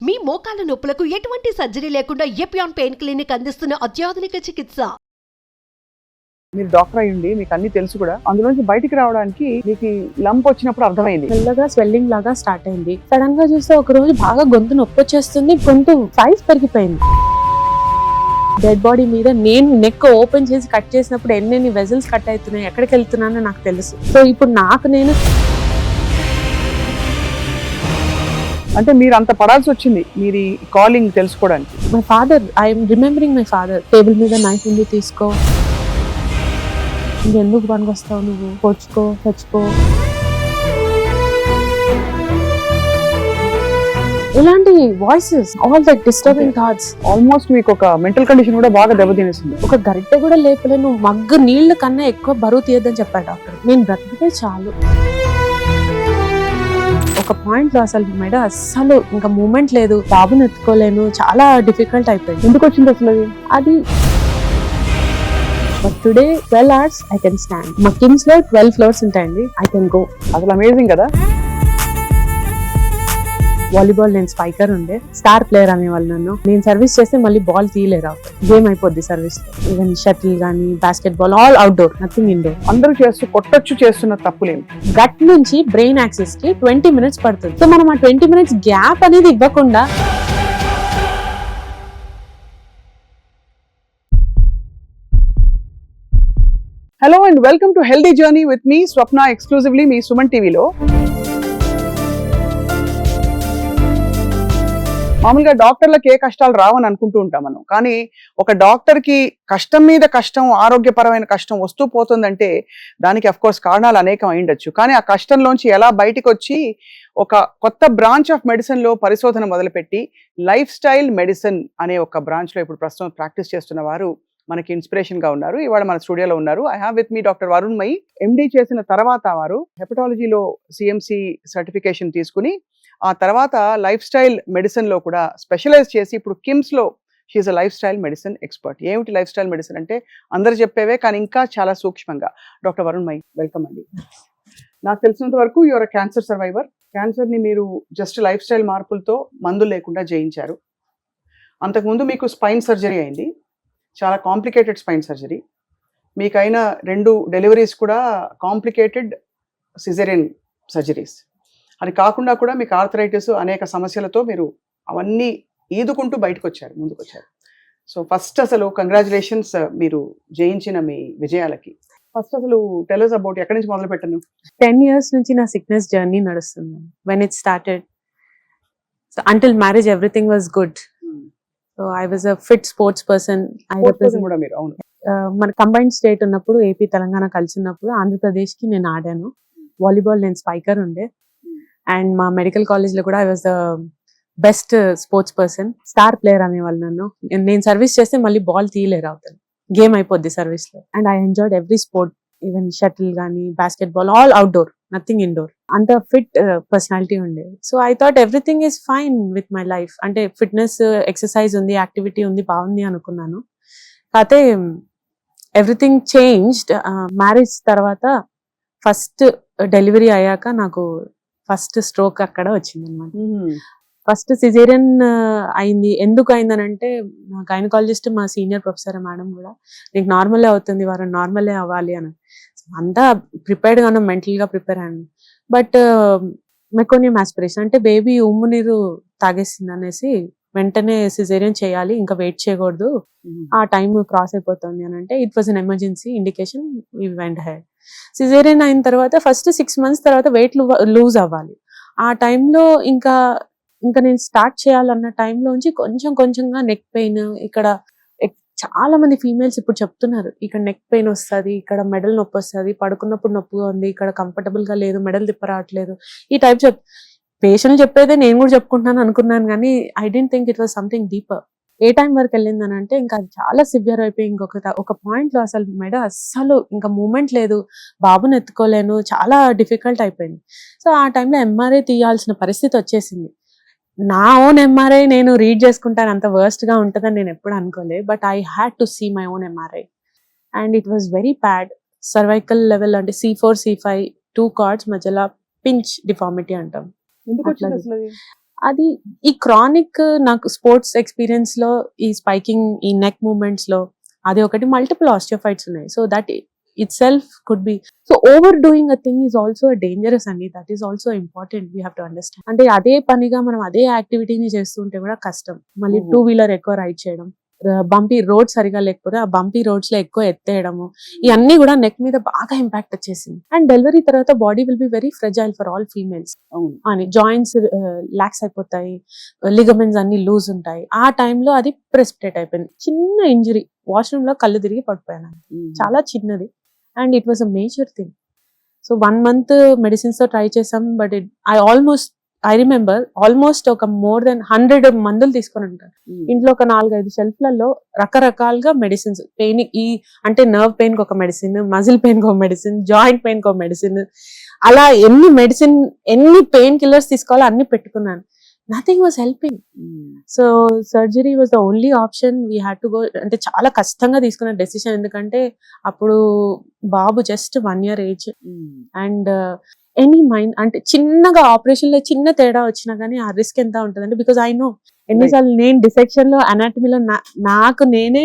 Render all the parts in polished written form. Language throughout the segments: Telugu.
మీ మోకాల నొప్పులకు ఎటువంటి సర్జరీ లేకుండా ఎపియాన్ పెయిన్ క్లినిక్ అందిస్తున్న అత్యాధునిక చికిత్స. మీరు డాక్టర్ అయ్యండి, మీకు అన్ని తెలుసు కూడా. అందులోంచి బయటికి రావడానికి మీకు లంప్ వచ్చినప్పుడు అర్థమైంది. మెల్లగా స్వెల్లింగ్ లాగా స్టార్ట్ అయింది. సడన్ గా చూస్తే ఒక రోజు బాగా గొంతు నొప్పి వచ్చేస్తుంది, గొంతు సైజ్ పెరిగిపోయింది. డెడ్ బాడీ మీద నేను నెక్ ఓపెన్ చేసి కట్ చేసినప్పుడు ఎన్నెన్ని వెజల్స్ కట్ అవుతున్నాయి, ఎక్కడికి వెళ్తున్నానో నాకు తెలుసు. సో ఇప్పుడు నేను అంటే మీరు అంత పడాల్సి వచ్చింది మీరు ఈ కాలింగ్ తెలుసుకోవడానికి. My father, I'm remembering my father. Table మీద నైఫ్ ఉంది, తీసుకో, ఇంకెందుకు పనికొస్తావు నువ్వు, పొడుచుకో, చచ్చిపో, ఇలాంటి voices, all that disturbing thoughts. Almost మీకు ఒక మెంటల్ కండిషన్ కూడా బాగా దెబ్బతినేసింది. ఒక గరిటె కూడా లేపలేను, మగ్గు నీళ్ల కన్నా ఎక్కువ బరువు తీయద్దని చెప్పాడు డాక్టర్. నేను బ్రతికితే చాలు. ఒక పాయింట్ లో అసలు మెడ అస్సలు ఇంకా మూమెంట్ లేదు, బాబుని ఎత్తుకోలేను, చాలా డిఫికల్ట్ అయిపోయింది. ఎందుకు వచ్చింది అసలు అది but today 12 hours I can stand. మా కిమ్స్ లో 12 floors ఉంటాయండి, ఐ కెన్ గో. అసలు అమేజింగ్ కదా. వాలీబాల్ నేను స్పైకర్ ఉండే, స్టార్ ప్లేయర్ అనేవాళ్ళు నన్ను. నేను సర్వీస్ చేస్తే మళ్ళీ బాల్ తీయలేరు, గేమ్ అయిపోద్ది సర్వీస్ లో. ఈవెన్ షటిల్ గానీ, basketball, all outdoor, nothing indoor. అందరూ చేస్తున్న తప్పులేమి. గట్ నుంచి బ్రెయిన్ యాక్సెస్ కి 20 minutes పడుతుంది. సో మనం ఆ 20 minutes గ్యాప్ అనేది ఇవ్వకుండా hello and welcome to healthy journey with me Swapna, exclusively మీ సుమన్ టీవీలో. మామూలుగా డాక్టర్లకు ఏ కష్టాలు రావని అనుకుంటూ ఉంటాం మనం, కానీ ఒక డాక్టర్కి కష్టం మీద కష్టం, ఆరోగ్యపరమైన కష్టం వస్తూ పోతుందంటే దానికి అఫ్కోర్స్ కారణాలు అనేకం అయిండొచ్చు. కానీ ఆ కష్టంలోంచి ఎలా బయటకు వచ్చి ఒక కొత్త బ్రాంచ్ ఆఫ్ మెడిసిన్లో పరిశోధన మొదలుపెట్టి లైఫ్ స్టైల్ మెడిసిన్ అనే ఒక బ్రాంచ్లో ఇప్పుడు ప్రస్తుతం ప్రాక్టీస్ చేస్తున్న వారు మనకి ఇన్స్పిరేషన్గా ఉన్నారు. ఇవాళ మన స్టూడియోలో ఉన్నారు. I have with me doctor Varun Mai. MD చేసిన తర్వాత వారు హెపటాలజీలో సిఎంసి సర్టిఫికేషన్ తీసుకుని ఆ తర్వాత లైఫ్ స్టైల్ మెడిసిన్లో కూడా స్పెషలైజ్ చేసి ఇప్పుడు కిమ్స్లో she is a life style medicine expert. ఏమిటి లైఫ్ స్టైల్ మెడిసిన్ అంటే అందరు చెప్పేవే, కానీ ఇంకా చాలా సూక్ష్మంగా. డాక్టర్ వరుణ్ మై, వెల్కమ్ అండి. నాకు తెలిసినంత వరకు యువర్ క్యాన్సర్ సర్వైవర్. క్యాన్సర్ని మీరు జస్ట్ లైఫ్ స్టైల్ మార్పులతో, మందులు లేకుండా జయించారు. అంతకుముందు మీకు స్పైన్ సర్జరీ అయింది, చాలా కాంప్లికేటెడ్ స్పైన్ సర్జరీ. మీకైన 2 డెలివరీస్ కూడా కాంప్లికేటెడ్ సిజేరియన్ సర్జరీస్. అది కాకుండా కూడా మీకు ఆర్థరైటిస్, అనేక సమస్యలతో మీరు అవన్నీ ఈదుకుంటూ ముందుకు వచ్చారు. సో ఫస్ట్ అసలు కంగ్రాచులేషన్స్ మీరు జయించిన మీ విజయాలకి. ఫస్ట్ అసలు టెల్ us అబౌట్ ఎక్కడి నుంచి మొదలు పెట్టను. 10 years నుంచి నా సిక్నెస్ జర్నీ నడుస్తుంది. When it started, until marriage everything was good. So I was a fit sports person. కూడా మీరు, అవును, మన కంబైన్డ్ స్టేట్ ఉన్నప్పుడు, ఏపీ తెలంగాణ కలిసి ఉన్నప్పుడు ఆంధ్రప్రదేశ్ కి నేను ఆడాను వాలీబాల్. నేను స్పైకర్ ఉండే, అండ్ మా మెడికల్ కాలేజ్ లో కూడా I was the best sports person. Star player అనేవాళ్ళు నన్ను. నేను సర్వీస్ చేస్తే మళ్ళీ బాల్ తీయలేరు, అవుతాను, గేమ్ అయిపోద్ది సర్వీస్ లో. And I enjoyed every sport, even shuttle గానీ, basketball, all outdoor, nothing indoor. అంత ఫిట్ పర్సనాలిటీ ఉండే. So I thought everything is fine with my life. అంటే ఫిట్నెస్, ఎక్సర్సైజ్ ఉంది, యాక్టివిటీ ఉంది, బాగుంది అనుకున్నాను. కాకపోతే ఎవ్రీథింగ్ చేంజ్డ్ మ్యారేజ్ తర్వాత. ఫస్ట్ డెలివరీ అయ్యాక నాకు ఫస్ట్ స్ట్రోక్ అక్కడ వచ్చింది అనమాట. ఫస్ట్ సిజేరియన్ అయింది. ఎందుకు అయిందనంటే మా గైనకాలజిస్ట్, మా సీనియర్ ప్రొఫెసర్ మేడం కూడా, నీకు నార్మలే అవుతుంది, వారు నార్మలే అవ్వాలి అని. అంతా ప్రిపేర్డ్గా ఉన్నాం, మెంటల్గా ప్రిపేర్ అయ్యాను. బట్ మెకోనియం ఆస్పిరేషన్ అంటే బేబీ ఉమ్ము నీరు తాగేసింది అనేసి వెంటనే సిజేరియన్ చేయాలి, ఇంకా వెయిట్ చేయకూడదు, ఆ టైం క్రాస్ అయిపోతుంది అని అంటే it was an emergency indication. We went head. Caesarean అయిన తర్వాత ఫస్ట్ 6 months తర్వాత వెయిట్ లూజ్ అవ్వాలి. ఆ టైంలో ఇంకా నేను స్టార్ట్ చేయాలన్న టైంలోంచి కొంచెంగా నెక్ పెయిన్, ఇక్కడ చాలా మంది ఫీమేల్స్ ఇప్పుడు చెప్తున్నారు, ఇక్కడ నెక్ పెయిన్ వస్తుంది, ఇక్కడ మెడల్ నొప్పి వస్తుంది, పడుకున్నప్పుడు నొప్పిగా ఉంది, ఇక్కడ కంఫర్టబుల్ గా లేదు, మెడల్ తిప్ప రావట్లేదు, ఈ టైప్ పేషెంట్ చెప్పేదే నేను కూడా చెప్పుకుంటున్నాను అనుకున్నాను. కానీ I don't think it was something deeper. ఏ టైం వరకు వెళ్ళిందని అంటే ఇంకా చాలా సివియర్ అయిపోయి ఒక పాయింట్ లో అసలు మెడ అస్సలు ఇంకా మూమెంట్ లేదు, బాబుని ఎత్తుకోలేను, చాలా డిఫికల్ట్ అయిపోయింది. సో ఆ టైంలో ఎంఆర్ఐ తీయాల్సిన పరిస్థితి వచ్చేసింది. నా ఓన్ ఎంఆర్ఐ నేను రీడ్ చేసుకుంటాను, అంత వర్స్ట్ గా ఉంటుందని నేను ఎప్పుడు అనుకోలేదు. But I had to see my own MRI and it was very bad. Cervical level అంటే C4, C5 2 కార్డ్స్ మధ్యలో పించ్ డిఫార్మిటీ అంటాం. అది ఈ క్రానిక్ నాకు స్పోర్ట్స్ ఎక్స్పీరియన్స్ లో ఈ స్పైకింగ్ ఈ నెక్ మూమెంట్స్ లో అది ఒకటి, మల్టిపుల్ ఆస్టియోఫైట్స్ ఉన్నాయి. So that itself could be, so over doing a thing is also dangerous అండి. That is also important, we have to understand. అంటే అదే పనిగా మనం అదే యాక్టివిటీని చేస్తుంటే కూడా కష్టం. మళ్ళీ 2-wheeler ఎక్కువ రైడ్ చేయడం, బంపీ రోడ్ సరిగా లేకపోతే ఆ బంపీ రోడ్స్ లో ఎక్కువ ఎత్తేయడము, ఇవన్నీ కూడా నెక్ మీద బాగా ఇంపాక్ట్ వచ్చేసింది. అండ్ డెలివరీ తర్వాత body will be very fragile for all females అని, జాయింట్స్ లాక్స్ అయిపోతాయి, లిగమెంట్స్ అన్ని లూజ్ ఉంటాయి. ఆ టైంలో అది ప్రెసిపిటేట్ అయిపోయింది. చిన్న ఇంజరీ, వాష్రూమ్ లో కళ్ళు తిరిగి పడిపోయాను, చాలా చిన్నది. And it was a major thing. So 1 month medicines తో ట్రై చేసాం. బట్ ఐ రిమెంబర్ ఆల్మోస్ట్ ఒక మోర్ దెన్ 100 మందులు తీసుకొని ఉంటాను. ఇంట్లో ఒక 4-5 షెల్ఫ్లలో రకరకాలుగా మెడిసిన్స్, పెయిన్ అంటే నర్వ్ పెయిన్ కి ఒక మెడిసిన్, మజిల్ పెయిన్ కి ఒక మెడిసిన్, జాయింట్ పెయిన్ కి ఒక మెడిసిన్, అలా ఎన్ని పెయిన్ కిల్లర్స్ తీసుకోవాలో అన్ని పెట్టుకున్నాను. Nothing was helping. So surgery was the only option. We had to go. అంటే చాలా కష్టంగా తీసుకున్న డెసిషన్, ఎందుకంటే అప్పుడు బాబు just 1 year age. And any mind అంటే చిన్నగా ఆపరేషన్ లో చిన్న తేడా వచ్చినా గానీ ఆ రిస్క్ ఎంత ఉంటుందంటే, బికాజ్ ఐ నో ఎన్నిసార్లు నేను డిసెక్షన్ లో అనాటమీలో నాకు నేనే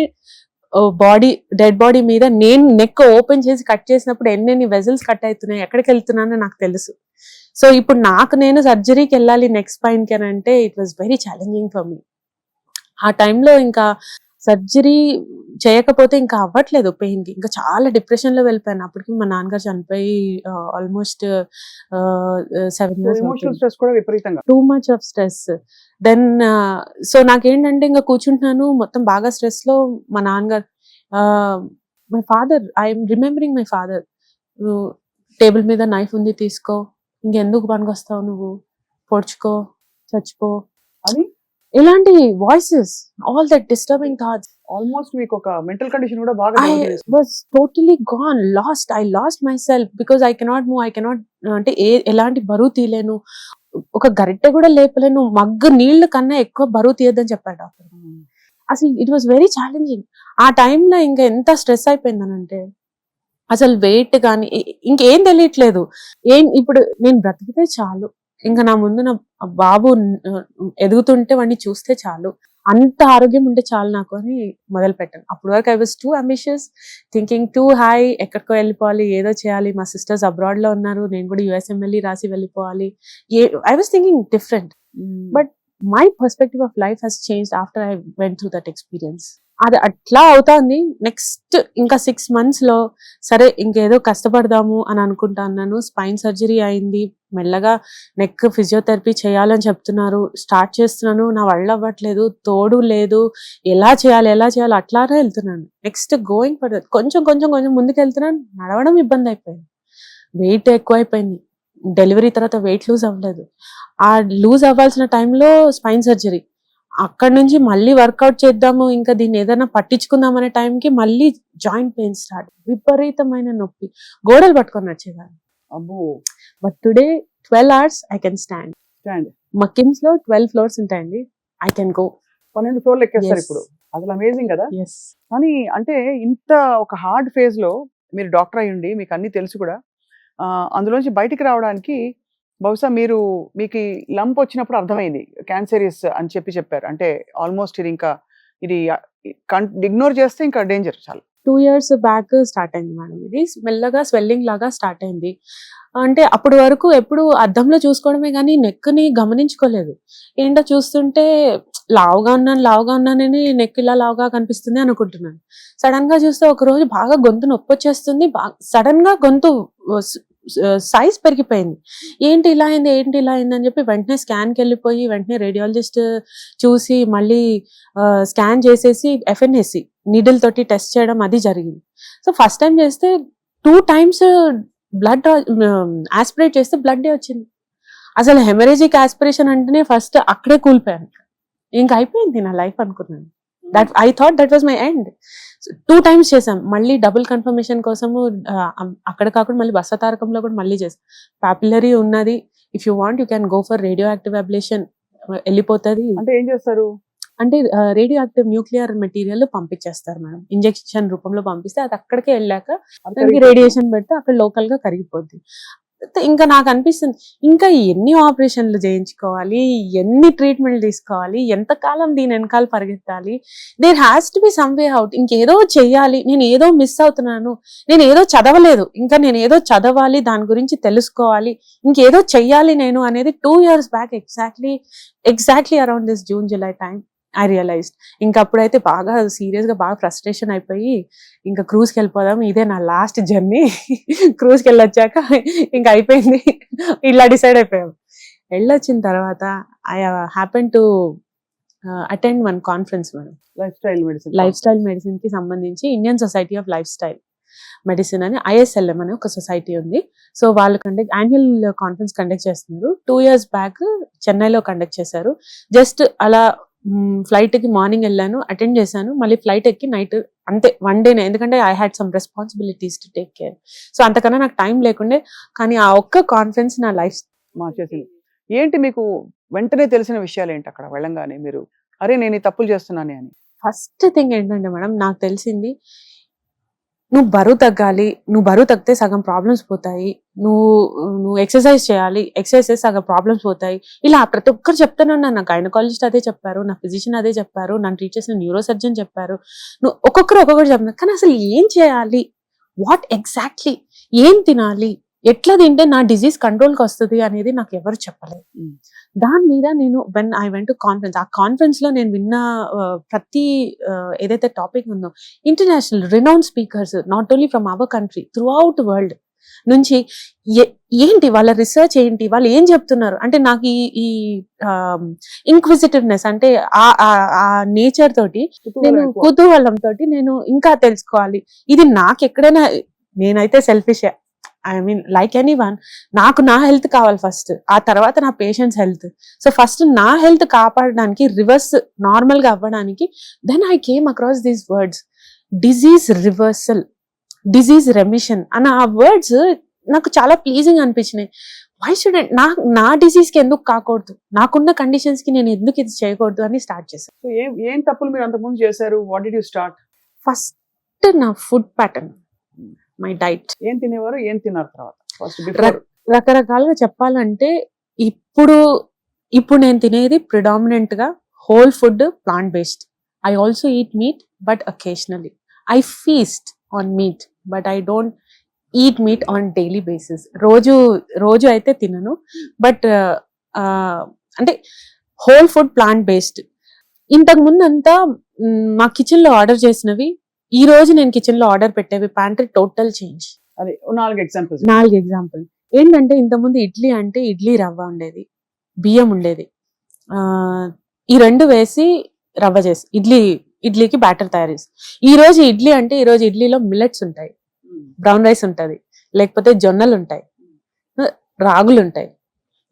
డెడ్ బాడీ మీద నేను నెక్ ఓపెన్ చేసి కట్ చేసినప్పుడు ఎన్ని వెజల్స్ కట్ అవుతున్నాయి, ఎక్కడికి వెళ్తున్నానో నాకు తెలుసు. సో ఇప్పుడు నేను సర్జరీకి వెళ్ళాలి నెక్ స్పైన్ కి అని అంటే it was very challenging for me. ఆ టైంలో ఇంకా సర్జరీ చేయకపోతే ఇంకా అవ్వట్లేదు పెయిన్ కి, ఇంకా చాలా డిప్రెషన్ లో వెళ్ళిపోయాను. అప్పటికి మా నాన్నగారు చనిపోయి ఆల్మోస్ట్ 7 years. ఎమోషనల్ స్ట్రెస్ కూడా విపరీతంగా, too much of stress. Then so నాకేంటంటే ఇంకా కూర్చుంటున్నాను మొత్తం బాగా స్ట్రెస్ లో. మా నాన్నగారు, my father, I'm remembering my father, table మీద నైఫ్ ఉంది తీసుకో, ఇంకెందుకు పనికొస్తావు నువ్వు, పొడుచుకో, చచ్చిపో అది ఇలాంటి voices, all that disturbing thoughts. Almost మీకు ఒక మెంటల్ కండిషన్ కూడా బాగా I was totally gone, lost. I lost myself because I cannot move. I cannot అంటే ఎలాంటి బరువు తీయలేను, ఒక గరిటె కూడా లేపలేను, మగ్గు నీళ్ల కన్నా ఎక్కువ బరువు తీయద్దని చెప్పాడు డాక్టర్. అసలు ఇట్ వాస్ వెరీ ఛాలెంజింగ్. ఆ టైంలో ఇంకా ఎంత స్ట్రెస్ అయిపోయిందనంటే అసలు వెయిట్ కానీ ఇంకేం తెలియట్లేదు. ఇప్పుడు నేను బ్రతికితే చాలు, ఇంకా నా ముందు నా బాబు ఎదుగుతుంటే వాడిని చూస్తే చాలు, అంత ఆరోగ్యం ఉంటే చాలు నాకు అని మొదలు పెట్టాను. అప్పటి వరకు I was two ambitious, thinking too high, ఎక్కడికో వెళ్ళిపోవాలి, ఏదో చేయాలి. మా సిస్టర్స్ అబ్రాడ్ లో ఉన్నారు, నేను కూడా USMLE రాసి వెళ్ళిపోవాలి. I was thinking different. But my perspective of life has changed after I went through that experience. అది అట్లా అవుతుంది. నెక్స్ట్ ఇంకా 6 months లో సరే ఇంకేదో కష్టపడదాము అని అనుకుంటా అన్నాను. స్పైన్ సర్జరీ అయింది, మెల్లగా నెక్ ఫిజియోథెరపీ చేయాలని చెప్తున్నారు, స్టార్ట్ చేస్తున్నాను. నా వల్ల అవ్వట్లేదు, తోడు లేదు, ఎలా చేయాలి అట్లానే వెళ్తున్నాను. నెక్స్ట్ గోయింగ్ ఫర్ కొంచెం ముందుకు వెళ్తున్నాను. నడవడం ఇబ్బంది అయిపోయింది, వెయిట్ ఎక్కువైపోయింది. డెలివరీ తర్వాత వెయిట్ లూజ్ అవ్వలేదు. ఆ లూజ్ అవ్వాల్సిన టైంలో స్పైన్ సర్జరీ, అక్కడ నుంచి మళ్ళీ వర్కౌట్ చేద్దాము, ఇంకా దీన్ని ఏదైనా పట్టించుకుందాం అనే టైంకి మళ్ళీ జాయింట్ పెయిన్ స్టార్ట్, విపరీతమైన నొప్పి, గోడలు పట్టుకొని వచ్చేదాన్ని. But today 12 hours I can stand. మా కిమ్స్ లో 12 floors ఉంటాయండి, ఐ కెన్ గో. 12 floors ఎక్కేస్తారు ఇప్పుడు. అసలు అమేజింగ్ కదా. కానీ అంటే ఇంత ఒక హార్డ్ ఫేజ్ లో మీరు డాక్టర్ అయ్యుండి మీకు అన్ని తెలుసు కూడా, అందులోంచి బయటికి రావడానికి బహుశా మీకు లంప్ వచ్చినప్పుడు అర్థమైంది క్యాన్సరీస్ అని చెప్పారు. అంటే ఆల్మోస్ట్ ఇది ఇగ్నోర్ చేస్తే ఇంకా డేంజర్ చాలా. 2 years బ్యాక్ స్టార్ట్ అయింది మేడం. ఇది మెల్లగా స్వెల్లింగ్ లాగా స్టార్ట్ అయింది. అంటే అప్పటి వరకు ఎప్పుడు అద్దంలో చూసుకోవడమే కానీ నెక్ ని గమనించుకోలేదు. ఏంటో చూస్తుంటే లావుగా ఉన్నానని నెక్ ఇలా లావుగా కనిపిస్తుంది అనుకుంటున్నాను. సడన్ గా చూస్తే ఒక రోజు బాగా గొంతు నొప్పి వచ్చేస్తుంది, సడన్ గా గొంతు సైజ్ పెరిగిపోయింది. ఏంటి ఇలా అయింది అని చెప్పి వెంటనే స్కాన్కి వెళ్ళిపోయి వెంటనే రేడియాలజిస్ట్ చూసి మళ్ళీ స్కాన్ చేసేసి FNAC నీడిల్ తోటి టెస్ట్ చేయడం అది జరిగింది. సో ఫస్ట్ టైం చేస్తే 2 times బ్లడ్ ఆస్పిరేట్ చేస్తే బ్లడ్ వచ్చింది. అసలు హెమరేజిక్ ఆస్పిరేషన్ అంటేనే ఫస్ట్ అక్కడే కూలిపోయాను, ఇంకా అయిపోయింది నా లైఫ్ అనుకున్నాను. I thought that was my end. 2 times చేసాం. మళ్ళీ డబుల్ కన్ఫర్మేషన్ కోసము అక్కడ కాకుండా మళ్ళీ బసవతారకంలో కూడా మళ్ళీ చేసాం. పాపులరీ ఉన్నది, if you want you can go for radio active ablation, వెళ్ళిపోతుంది. అంటే ఏం చేస్తారు అంటే రేడియో యాక్టివ్ న్యూక్లియర్ మెటీరియల్ పంపించేస్తారు మేడం, ఇంజెక్షన్ రూపంలో పంపిస్తే అది అక్కడికే వెళ్ళాక దానికి రేడియేషన్ పెడితే అక్కడ లోకల్ గా కరిగిపోద్ది. ఇంకా నాకు అనిపిస్తుంది ఇంకా ఎన్ని ఆపరేషన్లు చేయించుకోవాలి, ఎన్ని ట్రీట్మెంట్లు తీసుకోవాలి, ఎంతకాలం దీని వెనకాల పరిగెత్తాలి. There has to be some way out. ఇంకేదో చెయ్యాలి, నేను ఏదో మిస్ అవుతున్నాను, నేను ఏదో చదవలేదు, ఇంకా నేను ఏదో చదవాలి, దాని గురించి తెలుసుకోవాలి, ఇంకేదో చెయ్యాలి నేను అనేది 2 years back exactly around this June July time I realised. ఇంకా అప్పుడైతే బాగా సీరియస్ గా బాగా ఫ్రస్ట్రేషన్ అయిపోయి ఇంకా క్రూజ్కి వెళ్ళిపోదాం, ఇదే నా లాస్ట్ జర్నీ, క్రూజ్కి వెళ్ళొచ్చాక ఇంకా అయిపోయింది, ఇలా డిసైడ్ అయిపోయాం. వెళ్ళొచ్చిన తర్వాత I happen to attend one conference madam, life style medicine కి సంబంధించి Indian society of life style medicine అని ISLM అని ఒక సొసైటీ ఉంది. సో వాళ్ళు యాన్యువల్ కాన్ఫరెన్స్ కండక్ట్ చేస్తున్నారు. 2 years బ్యాక్ చెన్నైలో కండక్ట్ చేశారు. జస్ట్ అలా ఫ్లైట్ కి మార్నింగ్ వెళ్ళాను, అటెండ్ చేశాను, మళ్ళీ ఫ్లైట్ ఎక్కి నైట్, అంతే 1 day, ఎందుకంటే I had some responsibilities to take care. So అంతకన్నా నాకు టైం లేకుండే, కానీ ఆ ఒక్క కాన్ఫరెన్స్ నా లైఫ్ మార్చేసింది. ఏంటి మీకు వెంటనే తెలిసిన విషయాలు ఏంటి అక్కడ వెళ్ళంగానే మీరు, అరే నేను ఈ తప్పులు చేస్తున్నాను అని? ఫస్ట్ థింగ్ ఏంటంటే మేడం, నాకు తెలిసింది నువ్వు బరువు తగ్గాలి, నువ్వు బరువు తగ్గితే సగం ప్రాబ్లమ్స్ పోతాయి, నువ్వు ఎక్సర్సైజ్ చేయాలి, ఎక్సర్సైజ్ చేస్తే సగం ప్రాబ్లమ్స్ పోతాయి, ఇలా ప్రతి ఒక్కరు చెప్తున్నాను. నా గైనకాలజిస్ట్ అదే చెప్పారు, నా ఫిజిషియన్ అదే చెప్పారు, నన్ను ట్రీట్ చేసిన న్యూరో సర్జన్ చెప్పారు, నువ్వు ఒక్కొక్కరు చెప్తున్నారు. కానీ అసలు ఏం చేయాలి, వాట్ ఎగ్జాక్ట్లీ, ఏం తినాలి, ఎట్లా తింటే నా డిజీజ్ కంట్రోల్కి వస్తుంది అనేది నాకు ఎవరు చెప్పలేదు. దాని మీద నేను when I went to conference, ఆ కాన్ఫరెన్స్ లో నేను విన్న ప్రతి ఏదైతే టాపిక్ ఉందో, international renown speakers, not only from our country, through out world నుంచి ఏంటి వాళ్ళ రిసర్చ్ ఏంటి, వాళ్ళు ఏం చెప్తున్నారు అంటే, నాకు ఈ ఇంక్విజిటివ్నెస్ అంటే ఆ నేచర్ తోటి, నేను కుతూహలం తోటి నేను ఇంకా తెలుసుకోవాలి. ఇది నాకు ఎక్కడైనా, నేనైతే selfish, I mean like anyone, నాకు నా హెల్త్ కావాలి ఫస్ట్, ఆ తర్వాత నా పేషెంట్స్ హెల్త్. సో ఫస్ట్ నా హెల్త్ కాపాడడానికి, రివర్స్ నార్మల్ గా అవ్వడానికి, then I came across these words, disease reversal, disease remission అన్న ఆ వర్డ్స్ నాకు చాలా ప్లీజింగ్ అనిపించినాయి. వై షుడెంట్ నా డిసీజ్ కి ఎందుకు కాకూడదు, నాకున్న కండిషన్స్ కి నేను ఎందుకు ఇది చేయకూడదు అని స్టార్ట్ చేశాను. సో ఏం తప్పులు మీరు అంతకుముందు చేశారు? What did you start? First నా ఫుడ్ ప్యాటర్న్, మై డైట్. ఏం తినేవారు, ఏం తిన్నారు తర్వాత? రకరకాలుగా చెప్పాలంటే, ఇప్పుడు నేను తినేది ప్రిడామినెంట్ గా whole food, plant based. I also eat meat, but occasionally I feast on meet, but I don't eat meat on daily basis. రోజు అయితే తినను, బట్ అంటే హోల్ ఫుడ్, ప్లాంట్ బేస్డ్. ఇంతకు ముందు అంతా మా కిచెన్ లో ఆర్డర్ చేసినవి, ఈ రోజు నేను కిచెన్ లో ఆర్డర్ పెట్టేవి, ప్యాంట్రీ టోటల్ చేంజ్. అది 4 ఎగ్జాంపుల్ ఏంటంటే, ఇంతకుముందు ఇడ్లీ అంటే ఇడ్లీ రవ్వ ఉండేది, బియ్యం ఉండేది, ఈ 2 వేసి రవ్వ చేసి ఇడ్లీకి బ్యాటర్ తయారు చేసి. ఈ రోజు ఇడ్లీ అంటే, ఈ రోజు ఇడ్లీలో మిల్లెట్స్ ఉంటాయి, బ్రౌన్ రైస్ ఉంటుంది, లేకపోతే జొన్నలు ఉంటాయి, రాగులు ఉంటాయి.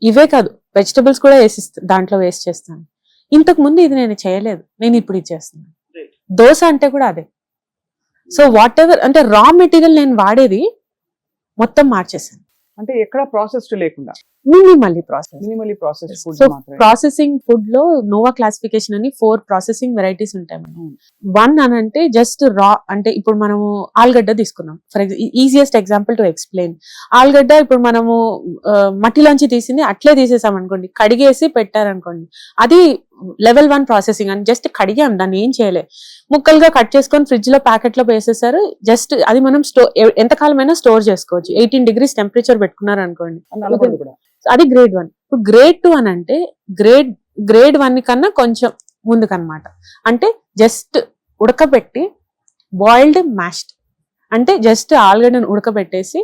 ఇవే కాదు, వెజిటబుల్స్ కూడా దాంట్లో వేస్ట్ చేస్తాను. ఇంతకు ముందు ఇది నేను చేయలేదు, నేను ఇప్పుడు ఇది చేస్తున్నాను. దోశ అంటే కూడా అదే. సో వాట్ ఎవర్ అంటే రా మెటీరియల్ నేను వాడేది మొత్తం మార్చేసాను. అంటే ఎక్కడ ప్రాసెస్డ్ లేకుండా minimally process food. So processing food లో నోవా క్లాసిఫికేషన్ అని 4 ప్రాసెసింగ్ వెరైటీస్ ఉంటాయి మనం. 1 అని అంటే జస్ట్ రా, అంటే ఇప్పుడు మనము ఆలుగడ్డ తీసుకున్నాం, for easiest example to explain. ఆలుగడ్డ ఇప్పుడు మనము మట్టిలోంచి తీసింది అట్లే తీసేసాం అనుకోండి, కడిగేసి పెట్టారనుకోండి, అది లెవెల్ 1 ప్రాసెసింగ్ అని. జస్ట్ కడిగాం, దాన్ని ఏం చేయలే, ముక్కలుగా కట్ చేసుకొని ఫ్రిడ్జ్ లో ప్యాకెట్ లో వేసేసారు. జస్ట్ అది మనం ఎంతకాలమైనా స్టోర్ చేసుకోవచ్చు. 18 degrees టెంపరేచర్ పెట్టుకున్నారు అనుకోండి, అది గ్రేడ్ 1. ఇప్పుడు గ్రేడ్ 2 అని అంటే గ్రేడ్ 1 కన్నా కొంచెం ముందుకన్నమాట. అంటే జస్ట్ ఉడకబెట్టి బాయిల్డ్ మ్యాష్డ్, అంటే జస్ట్ ఆలుగడ్డను ఉడకబెట్టేసి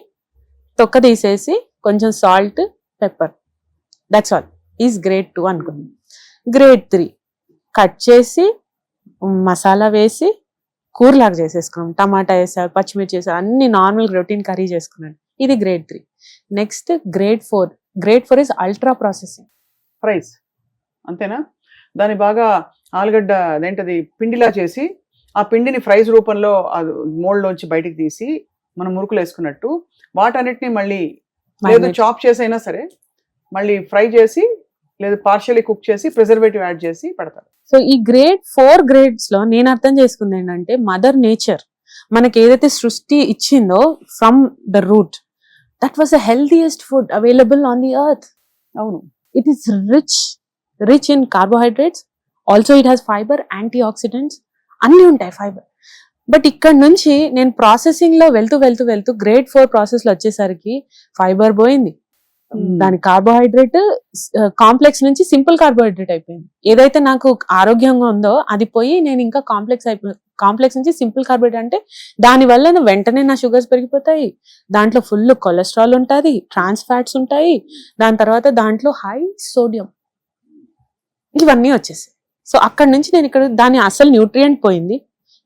తొక్క తీసేసి కొంచెం salt, pepper, that's all is grade 2 అనుకోండి. గ్రేడ్ 3 కట్ చేసి మసాలా వేసి కూరలాగా చేసేసుకున్నాం, టమాటా వేసా, పచ్చిమిర్చి వేసా, అన్ని నార్మల్ రొటీన్ కర్రీ చేసుకున్నాను. ఇది grade 3. Next grade 4. Grade 4 is ultra processing. Fries అంతేనా? దాన్ని బాగా ఆలుగడ్డ అదేంటది పిండిలా చేసి, ఆ పిండిని ఫ్రైస్ రూపంలో మోల్డ్ లోంచి బయటికి తీసి మనం మురుకులు వేసుకున్నట్టు వాటన్నిటిని మళ్ళీ లేదు చాప్ చేసైనా సరే మళ్ళీ ఫ్రై చేసి, లేదు పార్షియలీ కుక్ చేసి ప్రిజర్వేటివ్ యాడ్ చేసి పెడతారు. సో ఈ గ్రేడ్ 4 గ్రేడ్స్ లో నేను అర్థం చేసుకుంది ఏంటంటే, మదర్ నేచర్ మనకి ఏదైతే సృష్టి ఇచ్చిందో from the route, that was the healthiest food available on the earth. అవును. It is rich in carbohydrates. Also it has fiber, antioxidants. అన్నీ ఉంటాయి ఫైబర్. బట్ ఇక్కడ నుంచి నేను ప్రాసెసింగ్ లో వెళ్తూ గ్రేడ్ 4 ప్రాసెస్ లో వచ్చేసరికి ఫైబర్ పోయింది. దాని కార్బోహైడ్రేట్ కాంప్లెక్స్ నుంచి సింపుల్ కార్బోహైడ్రేట్ అయిపోయింది. ఏదైతే నాకు ఆరోగ్యంగా ఉందో అది పోయి నేను ఇంకా కాంప్లెక్స్ నుంచి సింపుల్ కార్బోహైడ్రేట్ అంటే దాని వల్ల వెంటనే నా షుగర్స్ పెరిగిపోతాయి. దాంట్లో ఫుల్ కొలెస్ట్రాల్ ఉంటుంది, ట్రాన్స్ ఫ్యాట్స్ ఉంటాయి, దాని తర్వాత దాంట్లో హై సోడియం, ఇవన్నీ వచ్చేసాయి. సో అక్కడ నుంచి నేను ఇక్కడ దాని అసలు న్యూట్రియంట్ పోయింది,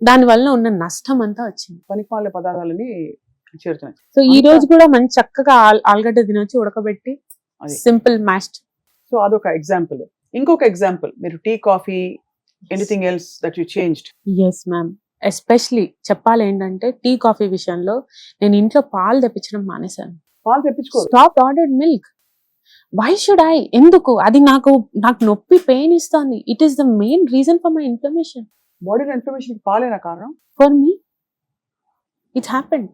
దాని వల్ల ఉన్న నష్టం అంతా వచ్చింది. పనికిమాలిన పదార్థాలని చేరుతున్నాయి. సో ఈ రోజు కూడా మంచి చక్కగా ఆలుగడ్డ తినొచ్చి ఉడకబెట్టి సింపుల్ మ్యాష్డ్. సో అదొక ఎగ్జాంపుల్. ఇంకొక ఎగ్జాంపుల్, మీరు tea, coffee, anything else that you changed? Yes ma'am. Especially చెప్పాలి ఏంటంటే టీ కాఫీ విషయంలో నేను ఇంట్లో పాలు తెప్పించడం మానేశాను. పాలు తెప్పించుకో. Stop ordered milk. Why should I? ఎందుకు? అది నాకు నొప్పి, పెయిన్ ఇస్తుంది. It is the main reason for my inflammation. బాడీలో ఇన్ఫ్లమేషన్ పాలేనా కారణం? For me it happened.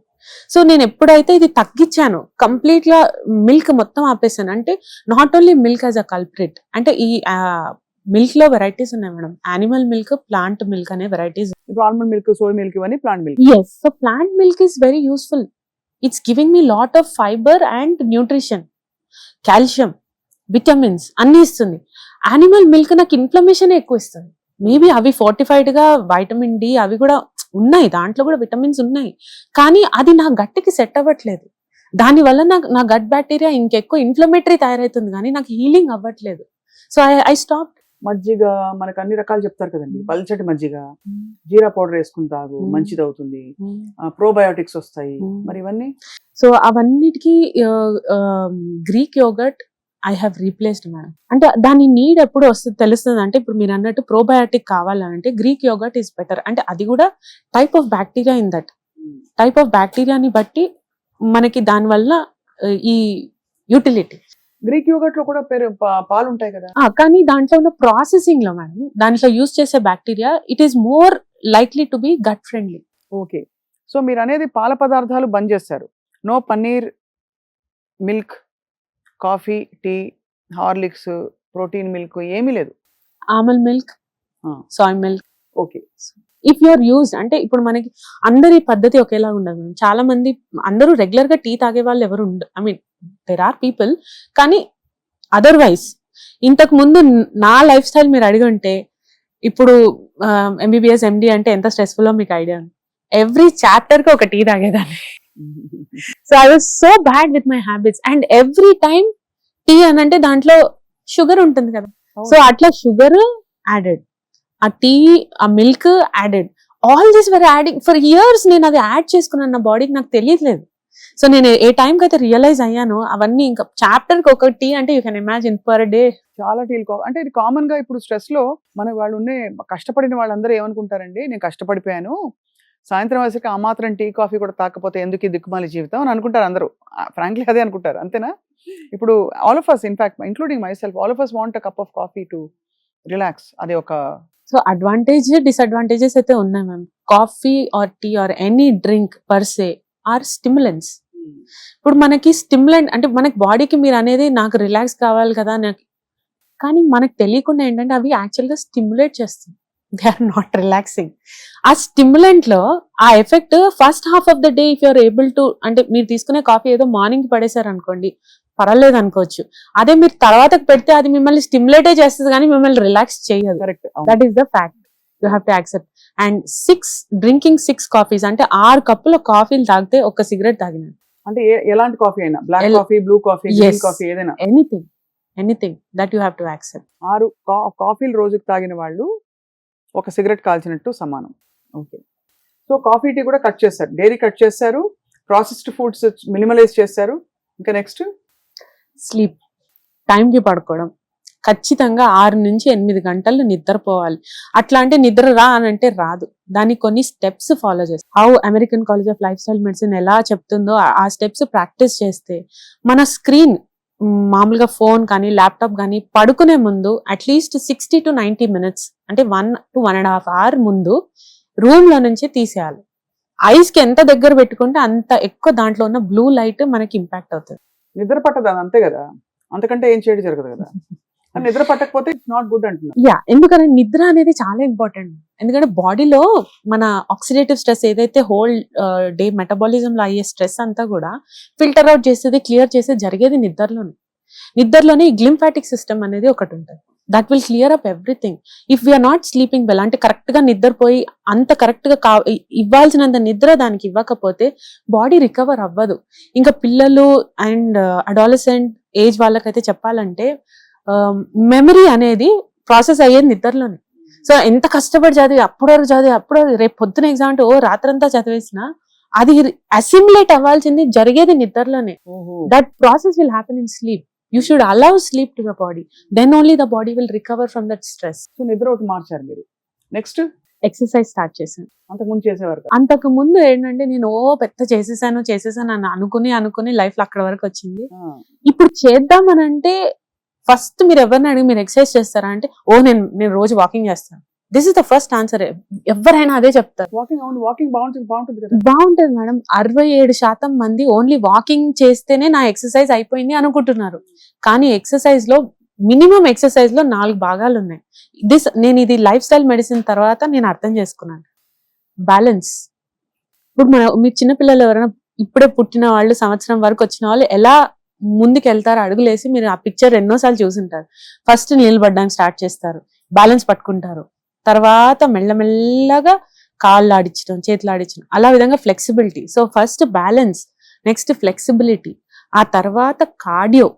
So నేను ఎప్పుడైతే ఇది తగ్గించాను, కంప్లీట్ గా మిల్క్ మొత్తం ఆపేసాను. అంటే not only milk as a culprit, అంటే ఈ మిల్క్ లో వెరైటీస్ ఉన్నాయి madam. Animal milk, plant milk అనే varieties. Almond milk, soy milk, ఇవన్నీ plant milk. Yes. So plant milk is very useful. It's giving me lot of fibre and nutrition, calcium, vitamins అన్ని ఇస్తుంది. యానిమల్ మిల్క్ నాకు ఇన్ఫ్లమేషన్ ఎక్కువ ఇస్తుంది. మేబీ అవి ఫోర్టిఫైడ్ గా వైటమిన్ డి అవి కూడా ఉన్నాయి, దాంట్లో కూడా విటమిన్స్ ఉన్నాయి, కానీ అది నా గట్టికి సెట్ అవ్వట్లేదు. దానివల్ల నా గట్ బ్యాక్టీరియా ఇంకెక్కువ ఇన్ఫ్లమేటరీ తయారవుతుంది, కానీ నాకు హీలింగ్ అవ్వట్లేదు. So I stop. మజ్జిగ మనకు అన్ని రకాలు చెప్తారు కదండి. పల్చటి మజ్జిగ, జీరా పౌడర్ వేసుకుని తాగు, మంచిది అవుతుంది, ప్రోబయోటిక్స్ వస్తాయి. మరి ఇవన్నీ సో అవన్నిటికీ Greek yogurt I have replaced madam. అంటే దాని నీడ్ ఎప్పుడు వస్తుంది తెలుస్తుంది అంటే, ఇప్పుడు మీరు అన్నట్టు ప్రోబయోటిక్ కావాలంటే గ్రీక్ యోగర్ట్ ఈస్ బెటర్. అంటే అది కూడా type of bacteria in that type of బ్యాక్టీరియాని బట్టి మనకి దానివల్ల ఈ యూటిలిటీ. గ్రీక్ యోగర్ట్ లో కూడా పాలు ఉంటాయి కదా, కానీ దాంట్లో ఉన్న ప్రాసెసింగ్ లో మేడం, దాంట్లో యూజ్ చేసే bacteria it is more likely to be gut friendly. Okay. So మీరు అనేది పాల పదార్థాలు బంద్ చేస్తారు. No paneer, milk, coffee, tea, Horlicks, protein milk ఏమీ లేదు. ఆమల్ milk, soy milk. Okay. If you're used అంటే ఇప్పుడు మనకి అందరి పద్ధతి ఒకేలా ఉండదు. చాలా మంది అందరూ రెగ్యులర్ గా టీ తాగే వాళ్ళు ఎవరు ఉండరు. I mean there are people, కానీ అదర్వైజ్ ఇంతకు ముందు నా లైఫ్ స్టైల్ మీరు అడిగంటే, ఇప్పుడు ఎంబీబీఎస్, ఎండి అంటే ఎంత స్ట్రెస్ఫుల్ మీకు ఐడియా. ఎవ్రీ చాప్టర్ కి ఒక టీ తాగేదాన్ని. So I was so bad with my habits. And every time tea అని అంటే దాంట్లో షుగర్ ఉంటుంది కదా, సో అట్లా షుగర్ యాడెడ్, ఆ టీ, ఆ milk added, all this were adding for years. నేను అది యాడ్ చేసుకున్నాను నా బాడీకి, నాకు తెలియట్లేదు. సో నేను ఏ టైంకి అయితే రియలైజ్ అయ్యానో అవన్నీ ఇంకా చాప్టర్ కి ఒక టీ అంటే you can imagine per day చాలా టీలు. అంటే ఇది కామన్ గా ఇప్పుడు స్ట్రెస్ లో మన వాళ్ళు కష్టపడిన వాళ్ళందరూ ఏమనుకుంటారండి, నేను కష్టపడిపోయాను, సాయంత్రం వచ్చేసరికి ఆ మాత్రం టీ, కాఫీ కూడా తాకపోతే ఎందుకు ఈ దిక్కుమాలి జీవితం అని అనుకుంటారు అందరూ. ఫ్రాంక్లీ అదే అనుకుంటారు, అంతేనా? ఇప్పుడు all of us, in fact including myself, all of us want a cup of coffee to relax. అది ఒక సో అడ్వాంటేజ్, డిసడ్వాంటేజెస్ అయితే ఉన్నాయి ma'am. Coffee or tea or any drink per se or stimulants. ఇప్పుడు మనకి స్టిమ్యులెంట్ అంటే మనకి బాడీకి మీరు అనేది నాకు రిలాక్స్ కావాలి కదా నాకు, కానీ మనకు తెలియకుండా ఏంటంటే అవి యాక్చువల్గా స్టిమ్యులేట్ చేస్తుంది, దే ఆర్ నాట్ రిలాక్సింగ్. ఆ స్టిమ్యులెంట్ లో ఆ effect first half of the day if you're able to, అంటే మీరు తీసుకునే కాఫీ ఏదో మార్నింగ్ పడేశారు అనుకోండి, పర్వాలేదు అనుకోవచ్చు. అదే మీరు తర్వాతకు పెడితే అది మిమ్మల్ని స్టిమ్యులేటే చేస్తుంది కానీ మిమ్మల్ని రిలాక్స్ చేయదు. Correct, that is the fact. You have to accept. And drinking 6 coffees అంటే 6 కప్పుల కాఫీలు తాగితే ఒక సిగరెట్ తాగినాను. అంటే ఎలాంటి కాఫీ అయినా, black coffee, blue coffee, green coffee, ఏదైనా anything that you have to accept. 6 కాఫీలు రోజుకి తాగిన వాళ్ళు ఒక సిగరెట్ కాల్చినట్టు సమానం. ఓకే. సో కాఫీ, టీ కూడా కట్ చేస్తారు, డైరీ కట్ చేస్తారు, ప్రాసెస్డ్ ఫుడ్స్ మినిమలైజ్ చేస్తారు. ఇంకా నెక్స్ట్ స్లీప్, టైంకి పడుకోవడం, ఖచ్చితంగా 6 నుంచి 8 గంటలు నిద్రపోవాలి. అట్లా అంటే నిద్ర రా అని అంటే రాదు, దానికి కొన్ని స్టెప్స్ ఫాలో చేస్తాం. How American college of life style medicine ఎలా చెప్తుందో ఆ స్టెప్స్ ప్రాక్టీస్ చేస్తే మన స్క్రీన్, మామూలుగా ఫోన్ కానీ ల్యాప్టాప్ కానీ పడుకునే ముందు అట్లీస్ట్ 60 to 90 minutes అంటే 1 to 1.5 hours ముందు రూమ్ లో నుంచి తీసేయాలి. ఐస్ కి ఎంత దగ్గర పెట్టుకుంటే అంత ఎక్కువ దాంట్లో ఉన్న బ్లూ లైట్ మనకి ఇంపాక్ట్ అవుతుంది. నిద్ర పట్టదు అది అంతే కదా, అంతకంటే ఏం చేయడం జరగదు కదా. కానీ నిద్ర పట్టకపోతే ఇట్స్ నాట్ గుడ్ అంటున్నా. యా, ఎందుకంటే నిద్ర అనేది చాలా ఇంపార్టెంట్. ఎందుకంటే బాడీలో మన ఆక్సిడేటివ్ స్ట్రెస్ ఏదైతే హోల్ డే మెటబాలిజం లో అయ్యే స్ట్రెస్ అంతా కూడా ఫిల్టర్ అవుట్ చేసేది, క్లియర్ చేసేది జరిగేది నిద్రలోనే ఈ గ్లింఫాటిక్ సిస్టమ్ అనేది ఒకటి ఉంటుంది. That will clear up everything. If we're not sleeping well, అంటే కరెక్ట్ గా నిద్రపోయి అంత కరెక్ట్ గా ఇవ్వాల్సినంత నిద్ర దానికి ఇవ్వకపోతే బాడీ రికవర్ అవ్వదు. ఇంకా పిల్లలు అండ్ అడాలసెంట్ ఏజ్ వాళ్ళకైతే చెప్పాలంటే మెమరీ అనేది ప్రాసెస్ అయ్యేది నిద్రలోనే. సో ఎంత కష్టపడి అప్పుడు రేపు పొద్దున ఎగ్జామ్ అంటే రాత్రంతా చదివేసినా అది అసిమ్యులేట్ అవ్వాల్సింది జరిగేది నిద్రలోనే. That process will happen in sleep. You should allow sleep to the body. Then only the body will recover from that stress. So నిద్ర ఒకటి మార్చారు మీరు. నెక్స్ట్ ఎక్సర్సైజ్ స్టార్ట్ చేశాను. అంతకుముందు చేసేవారు. అంతకు ముందు ఏంటంటే నేను పెద్ద చేసేసాను అని అనుకుని లైఫ్ లో అక్కడ వరకు వచ్చింది. ఇప్పుడు చేద్దామని అంటే ఫస్ట్ మీరు ఎవరిని అడిగి మీరు ఎక్సర్సైజ్ చేస్తారా అంటే నేను రోజు వాకింగ్ చేస్తాను. This is the first answer. ఎవరైనా అదే చెప్తారు. వాకింగ్ బాగుంటుంది కదా. బాగుంటుంది మేడం. 67% మంది ఓన్లీ వాకింగ్ చేస్తేనే నా ఎక్సర్సైజ్ అయిపోయింది అనుకుంటున్నారు. కానీ ఎక్సర్సైజ్ లో మినిమం ఎక్సర్సైజ్ లో 4 భాగాలు ఉన్నాయి. నేను ఇది లైఫ్ స్టైల్ మెడిసిన్ తర్వాత నేను అర్థం చేసుకున్నాను. బ్యాలెన్స్. ఇప్పుడు మీ చిన్నపిల్లలు ఎవరైనా ఇప్పుడే పుట్టిన వాళ్ళు, సంవత్సరం వరకు వచ్చిన వాళ్ళు ఎలా ముందుకు వెళ్తారు అడుగులేసి, మీరు ఆ పిక్చర్ ఎన్నోసార్లు చూసుంటారు. ఫస్ట్ నిలబడడానికి స్టార్ట్ చేస్తారు, బ్యాలెన్స్ పట్టుకుంటారు, తర్వాత మెల్లమెల్లగా కాళ్ళు ఆడించడం, చేతులు ఆడించడం, అలా విధంగా flexibility. So first balance, next flexibility, ఆ తర్వాత కార్డియో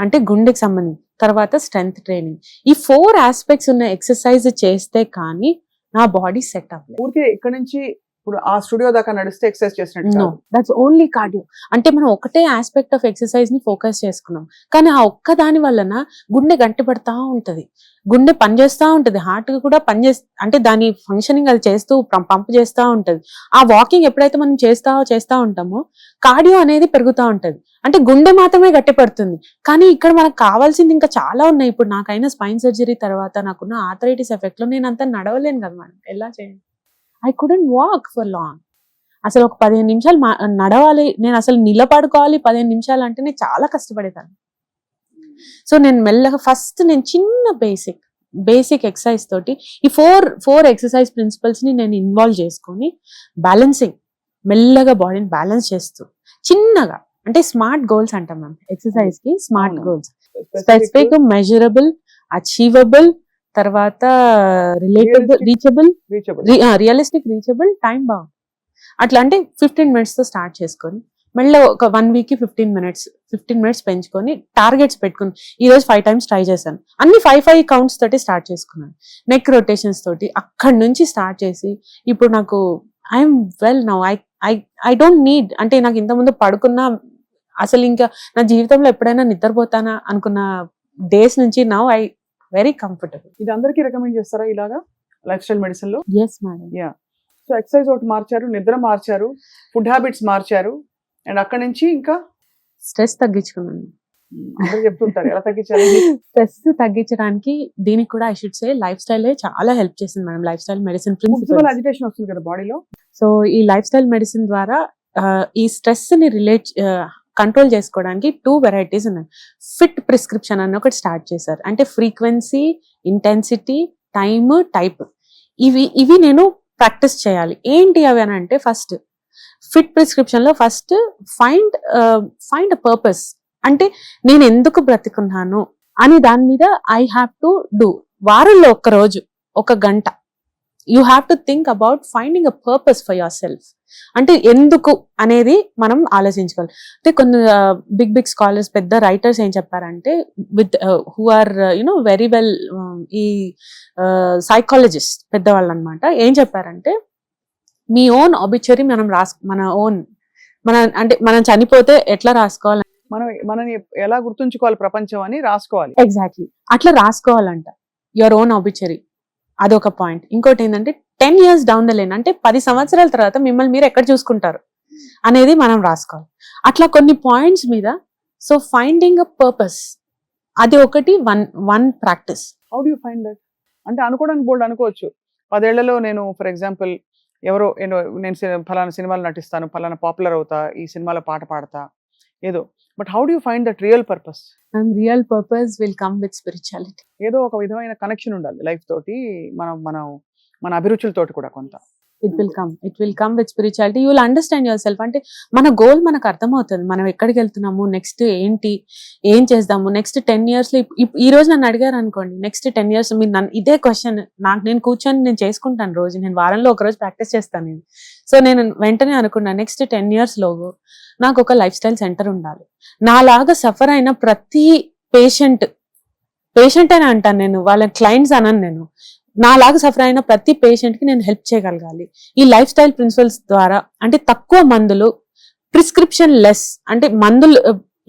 అంటే గుండెకి సంబంధించి, తర్వాత స్ట్రెంగ్త్ ట్రైనింగ్. ఈ 4 ఆస్పెక్ట్స్ ఉన్న ఎక్సర్సైజ్ చేస్తే కానీ నా బాడీ సెట్ అవ్వలేదు. ఊరికే ఇక్కడ నుంచి ఇప్పుడు ఆ స్టూడియో దాకా నడిస్తే ఎక్సర్సైజ్ చేసినట్టు. No, that's only cardio. అంటే మనం ఒకటే ఆస్పెక్ట్ ఆఫ్ ఎక్సర్సైజ్ ని ఫోకస్ చేసుకున్నాం, కానీ ఆ ఒక్క దాని వలన గుండె గంటి పడతా ఉంటది, గుండె పనిచేస్తూ ఉంటది, హార్ట్ కూడా అంటే దాని ఫంక్షనింగ్ అది చేస్తూ పంప్ చేస్తూ ఉంటది. ఆ వాకింగ్ ఎప్పుడైతే మనం చేస్తా ఉంటామో కార్డియో అనేది పెరుగుతూ ఉంటది. అంటే గుండె మాత్రమే గట్టి పడుతుంది, కానీ ఇక్కడ మనకు కావాల్సింది ఇంకా చాలా ఉన్నాయి. ఇప్పుడు నాకైనా స్పైన్ సర్జరీ తర్వాత నాకున్న ఆర్థరైటిస్ ఎఫెక్ట్ లో నేను అంతా నడవలేను కదా మేడం. ఎలా చేయండి? I couldn't walk for long. అసలు ఒక 15 నిమిషాలు నడవాలి, నేను అసలు నిలబడుకోవాలి 15 నిమిషాలు అంటే నేను చాలా కష్టపడేదాన్ని. సో నేను మెల్లగా ఫస్ట్ నేను చిన్న బేసిక్ ఎక్సర్సైజ్ తోటి ఈ 4 ఎక్సర్సైజ్ ప్రిన్సిపల్స్ ని నేను ఇన్వాల్వ్ చేసుకొని బ్యాలెన్సింగ్, మెల్లగా బాడీని బ్యాలెన్స్ చేస్తూ చిన్నగా, అంటే స్మార్ట్ గోల్స్ అంటాం మ్యామ్ ఎక్సర్సైజ్ కి. Smart goals, specific, measurable, achievable, తర్వాత reachable, realistic, reachable, time bound. అట్లా అంటే 15 minutes తో స్టార్ట్ చేసుకొని మళ్ళీ ఒక 1 week కి 15 minutes పెంచుకొని టార్గెట్స్ పెట్టుకుని ఈ రోజు 5 times ట్రై చేశాను. అన్ని 5 కౌంట్స్ తోటి స్టార్ట్ చేసుకున్నాను. నెక్ రొటేషన్స్ తోటి అక్కడి నుంచి స్టార్ట్ చేసి ఇప్పుడు నాకు I'm well now. I don't need, అంటే నాకు ఇంతకుముందు పడుకున్నా అసలు ఇంకా నా జీవితంలో ఎప్పుడైనా నిద్రపోతానా అనుకున్న డేస్ నుంచి నౌ ఐ వెరీ కంఫర్టబుల్. ఇది అందరికీ రికమెండ్ చేస్తారా ఇలాగా లైఫ్ స్టైల్ మెడిసిన్ లో? Yes madam. Yeah. So exercise ఒకటి మార్చారు, నిద్ర మార్చారు, ఫుడ్ హ్యాబిట్స్ మార్చారు, అండ్ అక్కడ నుంచి ఇంకా స్ట్రెస్ తగ్గించుకున్నాను. అందరూ చెప్తుంటారు ఎలా తగ్గించాలి. స్ట్రెస్ తగ్గించడానికి దీనికి కూడా I should say lifestyle చాలా హెల్ప్ చేసింది madam. Life style medicine principle. Agitation వస్తుంది కదా బాడీలో. సో ఈ లైఫ్ స్టైల్ మెడిసిన్ ద్వారా ఈ స్ట్రెస్ ని కంట్రోల్ చేసుకోవడానికి 2 varieties ఉన్నాయి. ఫిట్ ప్రిస్క్రిప్షన్ అని ఒకటి స్టార్ట్ చేశారు. అంటే ఫ్రీక్వెన్సీ, ఇంటెన్సిటీ, టైమ్, టైప్, ఇవి నేను ప్రాక్టీస్ చేయాలి. ఏంటి అవి అని అంటే, ఫస్ట్ ఫిట్ ప్రిస్క్రిప్షన్ లో ఫస్ట్ ఫైండ్ అ పర్పస్. అంటే నేను ఎందుకు బ్రతికున్నాను అని దాని మీద ఐ హ్యావ్ టు డూ. వారంలో 1 రోజు 1 గంట you have to think about finding a purpose for your self. అంటే ఎందుకు అనేది మనం ఆలోచించుకోవాలి. అంటే కొన్ని బిగ్ స్కాలర్స్, పెద్ద రైటర్స్ ఏం చెప్పారంటే, with who are very well, ఈ సైకాలజిస్ట్ పెద్దవాళ్ళు అనమాట, ఏం చెప్పారంటే మీ ఓన్ ఆబిచురీ మనం చనిపోతే ఎట్లా రాసుకోవాలి, మనం ఎలా గుర్తుంచుకోవాలి ప్రపంచం అని రాసుకోవాలి. ఎగ్జాక్ట్లీ అట్లా రాసుకోవాలంట, యువర్ ఓన్ ఆబిచురీ. అదొక పాయింట్. ఇంకోటి ఏంటంటే 10 years డౌన్ ద లైన్, అంటే 10 సంవత్సరాల తర్వాత మిమ్మల్ని మీరు ఎక్కడ చూసుకుంటారు అనేది మనం రాసుకోవాలి. అట్లా కొన్ని పాయింట్స్ మీద. సో ఫైండింగ్ అ పర్పస్, అది ఒకటి one practice. How do you find that? అంటే అనుకోవడానికి బోల్డ్ అనుకోవచ్చు. 10 ఏళ్లలో నేను ఫర్ ఎగ్జాంపుల్ ఎవరో నేను ఫలానా సినిమాలో నటిస్తాను, ఫలానా పాపులర్ అవుతా, ఈ సినిమాలో పాట పాడతా ఏదో. But how do you find that real purpose? Real purpose will come with spirituality. ఏదో ఒక విధమైన కనెక్షన్ ఉండాలి లైఫ్ తోటి, మన అభిరుచులతోటి కూడా కొంత. It will come with spirituality. You will understand your self. అంటే మన గోల్ మనకు అర్థమవుతుంది, మనం ఎక్కడికి వెళ్తున్నాము, నెక్స్ట్ ఏంటి, ఏం చేద్దాము నెక్స్ట్ 10 years లో. ఈ రోజు నన్ను అడిగారు అనుకోండి, నెక్స్ట్ 10 years మీరు నన్ను ఇదే క్వశ్చన్ నేను కూర్చొని నేను చేసుకుంటాను రోజు, నేను వారంలో ఒక రోజు ప్రాక్టీస్ చేస్తాను నేను. సో నేను వెంటనే అనుకున్నాను నెక్స్ట్ 10 years లో నాకు ఒక లైఫ్ స్టైల్ సెంటర్ ఉండాలి. నాలాగా సఫర్ అయిన ప్రతి పేషెంట్ అని అంటాను నేను, వాళ్ళ క్లయింట్స్ అనను నేను, నాలాగా సఫర్ అయిన ప్రతి పేషెంట్ కి నేను హెల్ప్ చేయగలగాలి ఈ లైఫ్ స్టైల్ ప్రిన్సిపల్స్ ద్వారా. అంటే తక్కువ మందులు, ప్రిస్క్రిప్షన్ లెస్, అంటే మందులు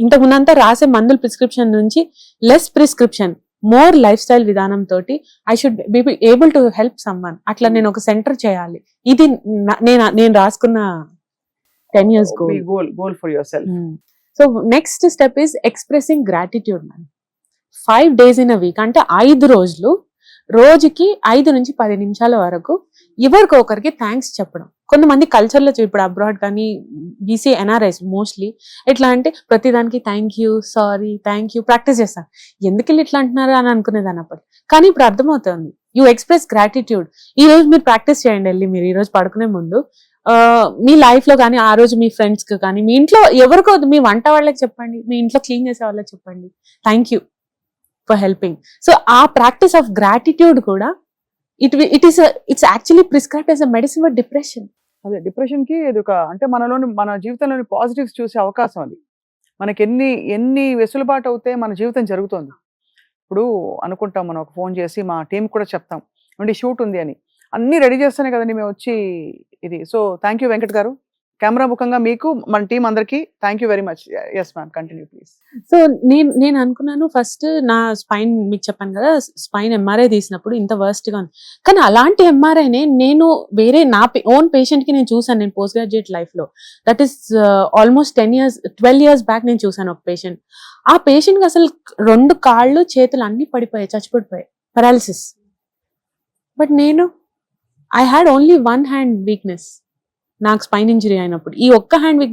ఇంతకుముందంతా రాసే మందులు ప్రిస్క్రిప్షన్ నుంచి less prescription, more life style విధానం తోటి I should be able to help someone. అట్లా నేను ఒక సెంటర్ చేయాలి. ఇది నేను రాసుకున్న 10 years goal for yourself. So next step is expressing gratitude ma'am. 5 days in a week, అంటే 5 రోజులు, రోజుకి 5 నుంచి 10 నిమిషాల వరకు ఎవరికొకరికి థ్యాంక్స్ చెప్పడం. కొంతమంది కల్చర్లో ఇప్పుడు అబ్రాడ్ కానీ బీసీ ఎన్ఆర్ఐస్ మోస్ట్లీ ఎట్లా అంటే ప్రతిదానికి thank you, sorry, thank you practice చేస్తాను. ఎందుకు వీళ్ళు ఇట్లా అంటున్నారు అని అనుకునేదాన్ని అప్పుడు. కానీ ఇప్పుడు అర్థమవుతుంది, యూ ఎక్స్ప్రెస్ గ్రాటిట్యూడ్. ఈ రోజు మీరు ప్రాక్టీస్ చేయండి వెళ్ళి, మీరు ఈ రోజు పడుకునే ముందు మీ లైఫ్ లో కానీ, ఆ రోజు మీ ఫ్రెండ్స్ కి కానీ, మీ ఇంట్లో ఎవరికో, మీ వంట వాళ్ళకి చెప్పండి, మీ ఇంట్లో క్లీన్ చేసే వాళ్ళకి చెప్పండి thank you for helping. So ఆ ప్రాక్టీస్ ఆఫ్ గ్రాటిట్యూడ్ కూడా it's actually prescribed as a medicine for depression. అదే డిప్రెషన్ కి ఇది ఒక, అంటే మన జీవితంలోని పాజిటివ్స్ చూసే అవకాశం అది. మనకి ఎన్ని వెసులుబాటు అవుతే మన జీవితం జరుగుతుంది. ఇప్పుడు అనుకుంటాం, మనం ఒక ఫోన్ చేసి మా టీం కూడా చెప్తాం, అంటే షూట్ ఉంది అని, అన్ని రెడీ చేస్తానే కదండి మేము వచ్చి ఇది. సో థ్యాంక్ యూ వెంకట్ గారు, కెమెరా ముఖంగా మీకు, మన టీం అందరికి thank you very much. Yes ma'am, continue please. So నేను అనుకున్నాను ఫస్ట్, నా స్పైన్ మీకు చెప్పాను కదా, స్పైన్ ఎంఆర్ఐ తీసినప్పుడు ఇంత వర్స్ట్ గా ఉంది. కానీ అలాంటి ఎంఆర్ఐనే నేను వేరే నా ఓన్ పేషెంట్ కి నేను చూసాను, నేను పోస్ట్ గ్రాడ్యుయేట్ లైఫ్ లో. That is almost 12 years back నేను చూసాను ఒక పేషెంట్. ఆ పేషెంట్ కి అసలు 2 కాళ్ళు చేతులు అన్ని పడిపోయాయి, చచ్చిపడిపోయాయి, paralysis. But I had only 1 hand weakness. నాకు స్పైన్ ఇంజరీ అయినప్పుడు ఈ ఒక్క hand weak,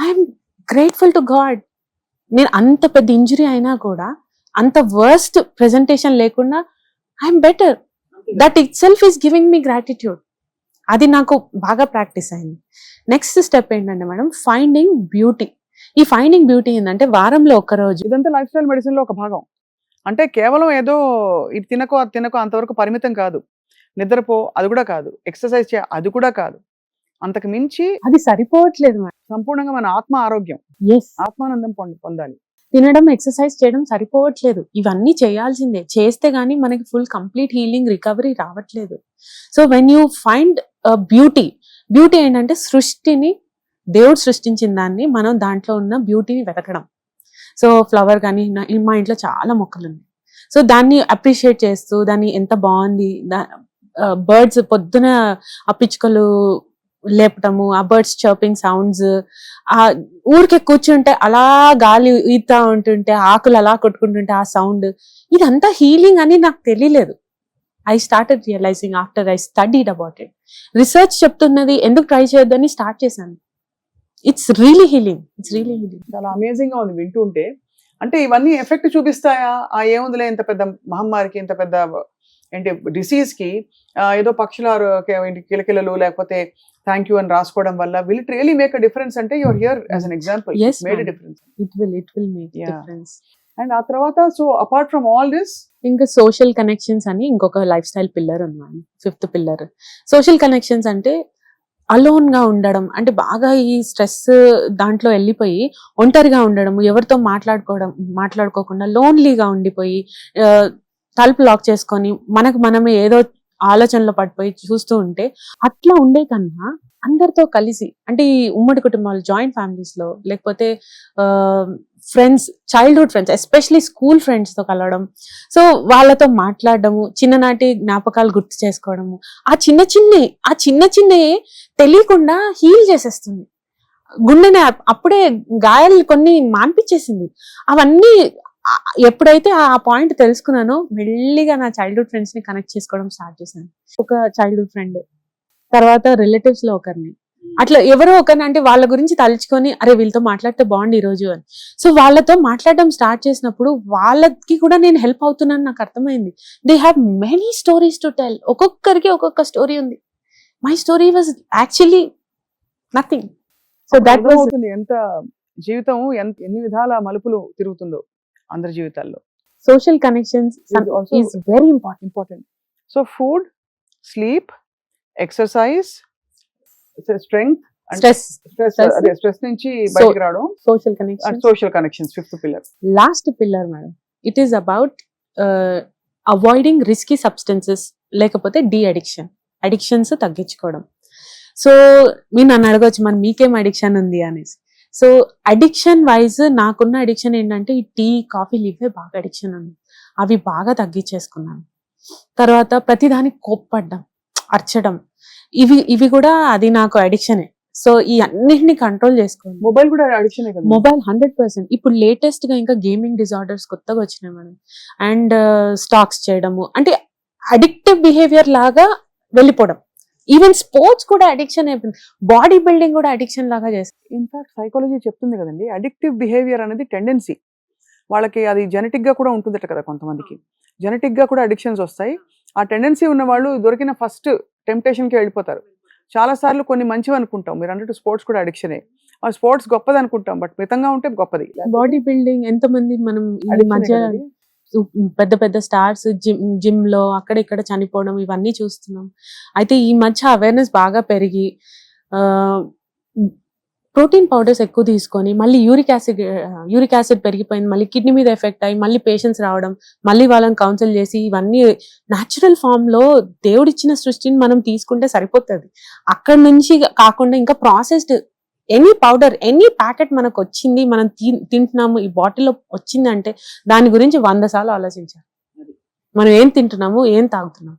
I'm grateful to God. నేను అంత పెద్ద ఇంజరీ అయినా కూడా, అంత వర్స్ట్ ప్రెజెంటేషన్ లేకుండా I'm better. That itself is giving me gratitude. అది నాకు బాగా ప్రాక్టీస్ అయింది. నెక్స్ట్ స్టెప్ ఏంటంటే మేడం, ఫైండింగ్ బ్యూటీ. ఈ ఫైండింగ్ బ్యూటీ ఏంటంటే వారంలో ఒక్క రోజు. ఇదంతా లైఫ్ స్టైల్ మెడిసిన్ లో ఒక భాగం. అంటే కేవలం ఏదో ఇది తినకో అది తినకో అంతవరకు పరిమితం కాదు. నిద్రపో అది కూడా కాదు, ఎక్సర్సైజ్ చేయ అది కూడా కాదు, అంతకు మించి అది సరిపోవట్లేదు మేడం. సంపూర్ణంగా మన ఆత్మ ఆరోగ్యం, ఆత్మానందం పొందాలి. తినడం, ఎక్సర్సైజ్ చేయడం సరిపోవట్లేదు, ఇవన్నీ చేయాల్సిందే. చేస్తే గానీ మనకి ఫుల్ కంప్లీట్ హీలింగ్, రికవరీ రావట్లేదు. So when you find beauty ఏంటంటే సృష్టిని, దేవుడు సృష్టించిన దాన్ని మనం దాంట్లో ఉన్న బ్యూటీని వెతకడం. సో ఫ్లవర్ కానీ, మా ఇంట్లో చాలా మొక్కలు ఉన్నాయి, సో దాన్ని అప్రిషియేట్ చేస్తూ, దాన్ని ఎంత బాగుంది, బర్డ్స్ పొద్దున ఆ పిచ్చుకలు లేపటము, ఆ బర్డ్స్ చర్పింగ్ సౌండ్స్, ఆ ఊరికే కూర్చుంటే అలా గాలి ఈతా ఉంటుంటే, ఆకులు అలా కొట్టుకుంటుంటే ఆ సౌండ్, ఇదంతా హీలింగ్ అని నాకు తెలియలేదు. I started realising after I studied about it. Research చెప్తున్నది, ఎందుకు ట్రై చేయొద్దని స్టార్ట్ చేశాను. It's really healing. చాలా అమేజింగ్ గా ఉంది వింటుంటే. అంటే ఇవన్నీ ఎఫెక్ట్ చూపిస్తాయా? ఏముందిలే, ఇంత పెద్ద మహమ్మారికి, ఇంత పెద్ద ఏంటి డిసీజ్ కి ఏదో పక్షుల కిలకిలలు లేకపోతే థ్యాంక్ యూ అని రాసుకోవడం వల్ల will it really make a difference? అంటే your here as an example, made a difference. It will make difference. And ఆ తర్వాత, so apart from all this, ఇంకా సోషల్ కనెక్షన్స్ అని ఇంకొక లైఫ్ స్టైల్ పిల్లర్ ఉన్నాను, 5th పిల్లర్. సోషల్ కనెక్షన్స్ అంటే అలోన్ గా ఉండడం, అంటే బాగా ఈ స్ట్రెస్ దాంట్లో వెళ్ళిపోయి ఒంటరిగా ఉండడం, ఎవరితో మాట్లాడుకోకుండా లోన్లీగా ఉండిపోయి, తలుపు లాక్ చేసుకొని మనమే ఏదో ఆలోచనలో పడిపోయి చూస్తూ ఉంటే, అట్లా ఉండే కన్నా అందరితో కలిసి, అంటే ఈ ఉమ్మడి కుటుంబాలు, జాయింట్ ఫ్యామిలీస్ లో, లేకపోతే friends, childhood friends, especially school friends తో కలవడం, సో వాళ్ళతో మాట్లాడడము, చిన్ననాటి జ్ఞాపకాలు గుర్తు చేసుకోవడము, ఆ చిన్న చిన్న తెలియకుండా హీల్ చేసేస్తుంది గుండెని. అప్పుడే గాయాలు కొన్ని మాన్పించేసింది. అవన్నీ ఎప్పుడైతే ఆ పాయింట్ తెలుసుకున్నానో, మెల్లిగా నా చైల్డ్హుడ్ ఫ్రెండ్స్ ని కనెక్ట్ చేసుకోవడం స్టార్ట్ చేశాను. ఒక చైల్డ్హుడ్ ఫ్రెండ్, తర్వాత రిలేటివ్స్ లో ఒకరిని, అట్లా ఎవరో ఒకరిని, అంటే వాళ్ళ గురించి తలుచుకొని అరే వీళ్ళతో మాట్లాడితే బాగుంది ఈ రోజు అని. సో వాళ్ళతో మాట్లాడడం స్టార్ట్ చేసినప్పుడు వాళ్ళకి కూడా నేను హెల్ప్ అవుతున్నాను నాకు అర్థమైంది. They have many stories to tell. ఒక్కొక్కరికి ఒక్కొక్క స్టోరీ ఉంది. My story was actually nothing. So that was అవుతుంది ఎంత జీవితం ఎన్ని విధాల మలుపులు తిరుగుతుందో అందరి జీవితాల్లో. Social connections also is very important. Important. So food, sleep, exercise, strength, stress నుంచి బయటకు రావడం, social and connection. Social connections, fifth pillar. Last pillar madam, it is about avoiding risky substances, లేకపోతే డి అడిక్షన్స్ తగ్గించుకోవడం. సో మీరు నన్ను అడగవచ్చు మరి మీకేం అడిక్షన్ ఉంది అనేసి. సో అడిక్షన్ వైజ్ నాకున్న అడిక్షన్ ఏంటంటే ఈ టీ, కాఫీలు ఇవే బాగా అడిక్షన్ ఉంది. అవి బాగా తగ్గించేసుకున్నాను. తర్వాత ప్రతిదానికి కోప్పడ్డం, అర్చడం, ఇవి కూడా అది నాకు అడిక్షనే. సో ఈ అన్నిటిని కంట్రోల్ చేసుకోండి. మొబైల్ కూడా అడిక్షన్ కదా. మొబైల్ 100%. ఇప్పుడు లేటెస్ట్ గా ఇంకా గేమింగ్ డిజార్డర్స్ కొత్తగా వచ్చినాయి మేడం. అండ్ స్టాక్స్ చేయడము, అంటే అడిక్టివ్ బిహేవియర్ లాగా వెళ్ళిపోవడం. ఈవెన్ స్పోర్ట్స్ కూడా అడిక్షన్ అయిపోయింది. బాడీ బిల్డింగ్ కూడా అడిక్షన్ లాగా చేస్తుంది. ఇన్ఫాక్ట్ సైకాలజీ చెప్తుంది కదండి, అడిక్టివ్ బిహేవియర్ అనేది టెండెన్సీ. వాళ్ళకి అది జెనెటిక్ గా కూడా ఉంటుందట కదా, కొంతమందికి జెనెటిక్ గా కూడా అడిక్షన్స్ వస్తాయి. ఆ టెండెన్సీ ఉన్న వాళ్ళు దొరికిన ఫస్ట్ టెంప్టేషన్ కి వెళ్ళిపోతారు. చాలా సార్లు కొన్ని మంచివి అనుకుంటాం, మీరు అన్నట్టు స్పోర్ట్స్ కూడా అడిక్షనే. స్పోర్ట్స్ గొప్పది అనుకుంటాం, బట్ మితంగా ఉంటే గొప్పది. బాడీ బిల్డింగ్ ఎంతమంది మనం ఈ Addiction ఏ మధ్య కదండి. పెద్ద పెద్ద స్టార్స్ జిమ్ లో అక్కడ ఇక్కడ చనిపోవడం ఇవన్నీ చూస్తున్నాం. అయితే ఈ మధ్య అవేర్నెస్ బాగా పెరిగి ప్రోటీన్ పౌడర్స్ ఎక్కువ తీసుకొని మళ్ళీ యూరిక్ యాసిడ్ పెరిగిపోయింది, మళ్ళీ కిడ్నీ మీద ఎఫెక్ట్ అయ్యి మళ్ళీ పేషెంట్స్ రావడం, మళ్ళీ వాళ్ళని కౌన్సిల్ చేసి ఇవన్నీ న్యాచురల్ ఫామ్ లో దేవుడిచ్చిన సృష్టిని మనం తీసుకుంటే సరిపోతుంది. అక్కడ నుంచి కాకుండా ఇంకా processed any powder, any packet మనకు వచ్చింది, మనం తింటున్నాము, ఈ బాటిల్లో వచ్చింది అంటే దాని గురించి 100 సార్లు ఆలోచించాలి. మనం ఏం తింటున్నాము, ఏం తాగుతున్నాము.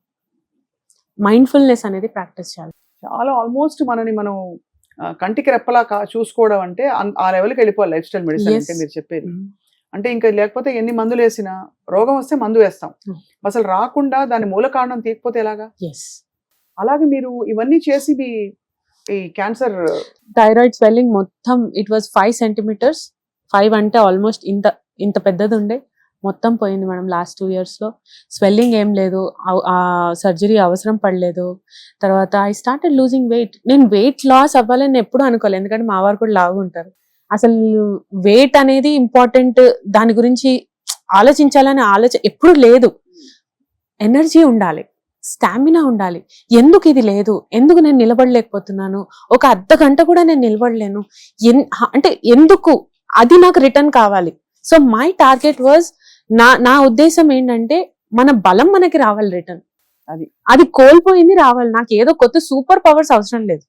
మైండ్ఫుల్నెస్ అనేది ప్రాక్టీస్ చేయాలి. చాలా ఆల్మోస్ట్ మనని మనం కంటికి రెప్పలా చూసుకోవడం అంటే ఆ లెవెల్కి వెళ్ళిపోవాలి లైఫ్ స్టైల్ మెడిసిన్ Yes. అంటే మీరు చెప్పేది. అంటే ఇంకా లేకపోతే ఎన్ని మందులు వేసినా, రోగం వస్తే మందు వేస్తాం, అసలు రాకుండా దాని మూల కారణం తీయకపోతే ఎలాగా? ఎస్. అలాగే మీరు ఇవన్నీ చేసి మీ ఈ క్యాన్సర్ థైరాయిడ్ స్వెల్లింగ్ మొత్తం ఇట్ వాజ్ 5 centimeters. 5 అంటే ఆల్మోస్ట్ ఇంత పెద్దది ఉండే, మొత్తం పోయింది మేడం లాస్ట్ 2 years లో. స్వెల్లింగ్ ఏం లేదు, ఆ సర్జరీ అవసరం పడలేదు. తర్వాత ఐ స్టార్టెడ్ లూజింగ్ వెయిట్. నేను వెయిట్ లాస్ అవ్వాలని ఎప్పుడు అనుకోలేదు, ఎందుకంటే మా వారు కూడా లావు ఉంటారు. అసలు వెయిట్ అనేది ఇంపార్టెంట్, దాని గురించి ఆలోచించాలని ఆలోచన ఎప్పుడు లేదు. ఎనర్జీ ఉండాలి, స్టామినా ఉండాలి. ఎందుకు ఇది లేదు, ఎందుకు నేను నిలబడలేకపోతున్నాను, ఒక అర్ధగంట కూడా నేను నిలబడలేను అంటే ఎందుకు, అది నాకు రిటర్న్ కావాలి. సో మై టార్గెట్ వాజ్, నా ఉద్దేశం ఏంటంటే మన బలం మనకి రావాలి రిటర్న్. అది కోల్పోయింది రావాలి. నాకు ఏదో కొత్త సూపర్ పవర్స్ అవసరం లేదు.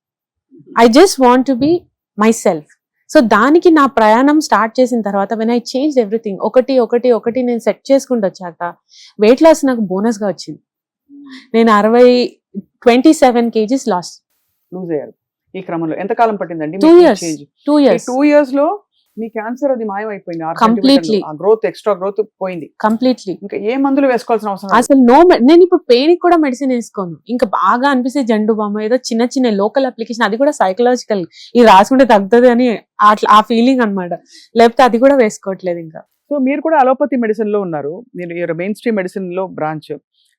I just want to be my self. So దానికి నా ప్రయాణం స్టార్ట్ చేసిన తర్వాత వెన్ ఐ చేంజ్ ఎవ్రీథింగ్, ఒకటి నేను సెట్ చేసుకుంటూ వచ్చాక వెయిట్ లాస్ నాకు బోనస్ గా వచ్చింది. నేను 27 kgs లాస్ లూజ్ అయ్యారు. ఈ క్రమంలో ఎంత కాలం పట్టిందండి? 2 years. 2 years. 2 years లో మీ క్యాన్సర్ అది మాయమైపోయింది. Completely. ఆ గ్రోత్, ఎక్స్ట్రా గ్రోత్ పోయింది కంప్లీట్లీ. ఇంకా ఏ మందులు వేసుకోవాల్సిన అవసరం లేదు. అసలు నేను ఇప్పుడు పెయిన్ కూడా మెడిసిన్ వేసుకోను. ఇంకా బాగా అనిపిస్తే జండు బామ్మ, ఏదో చిన్న లోకల్ అప్లికేషన్, అది కూడా సైకలాజికల్, ఇది రాసుకుంటే తగ్గుతుంది అని అట్లా ఆ ఫీలింగ్ అన్నమాట. లేకపోతే అది కూడా వేసుకోవట్లేదు ఇంకా. సో మీరు కూడా అలోపతి మెడిసిన్ లో ఉన్నారు, మీరు మెయిన్ స్ట్రీమ్ మెడిసిన్ లో బ్రాంచ్.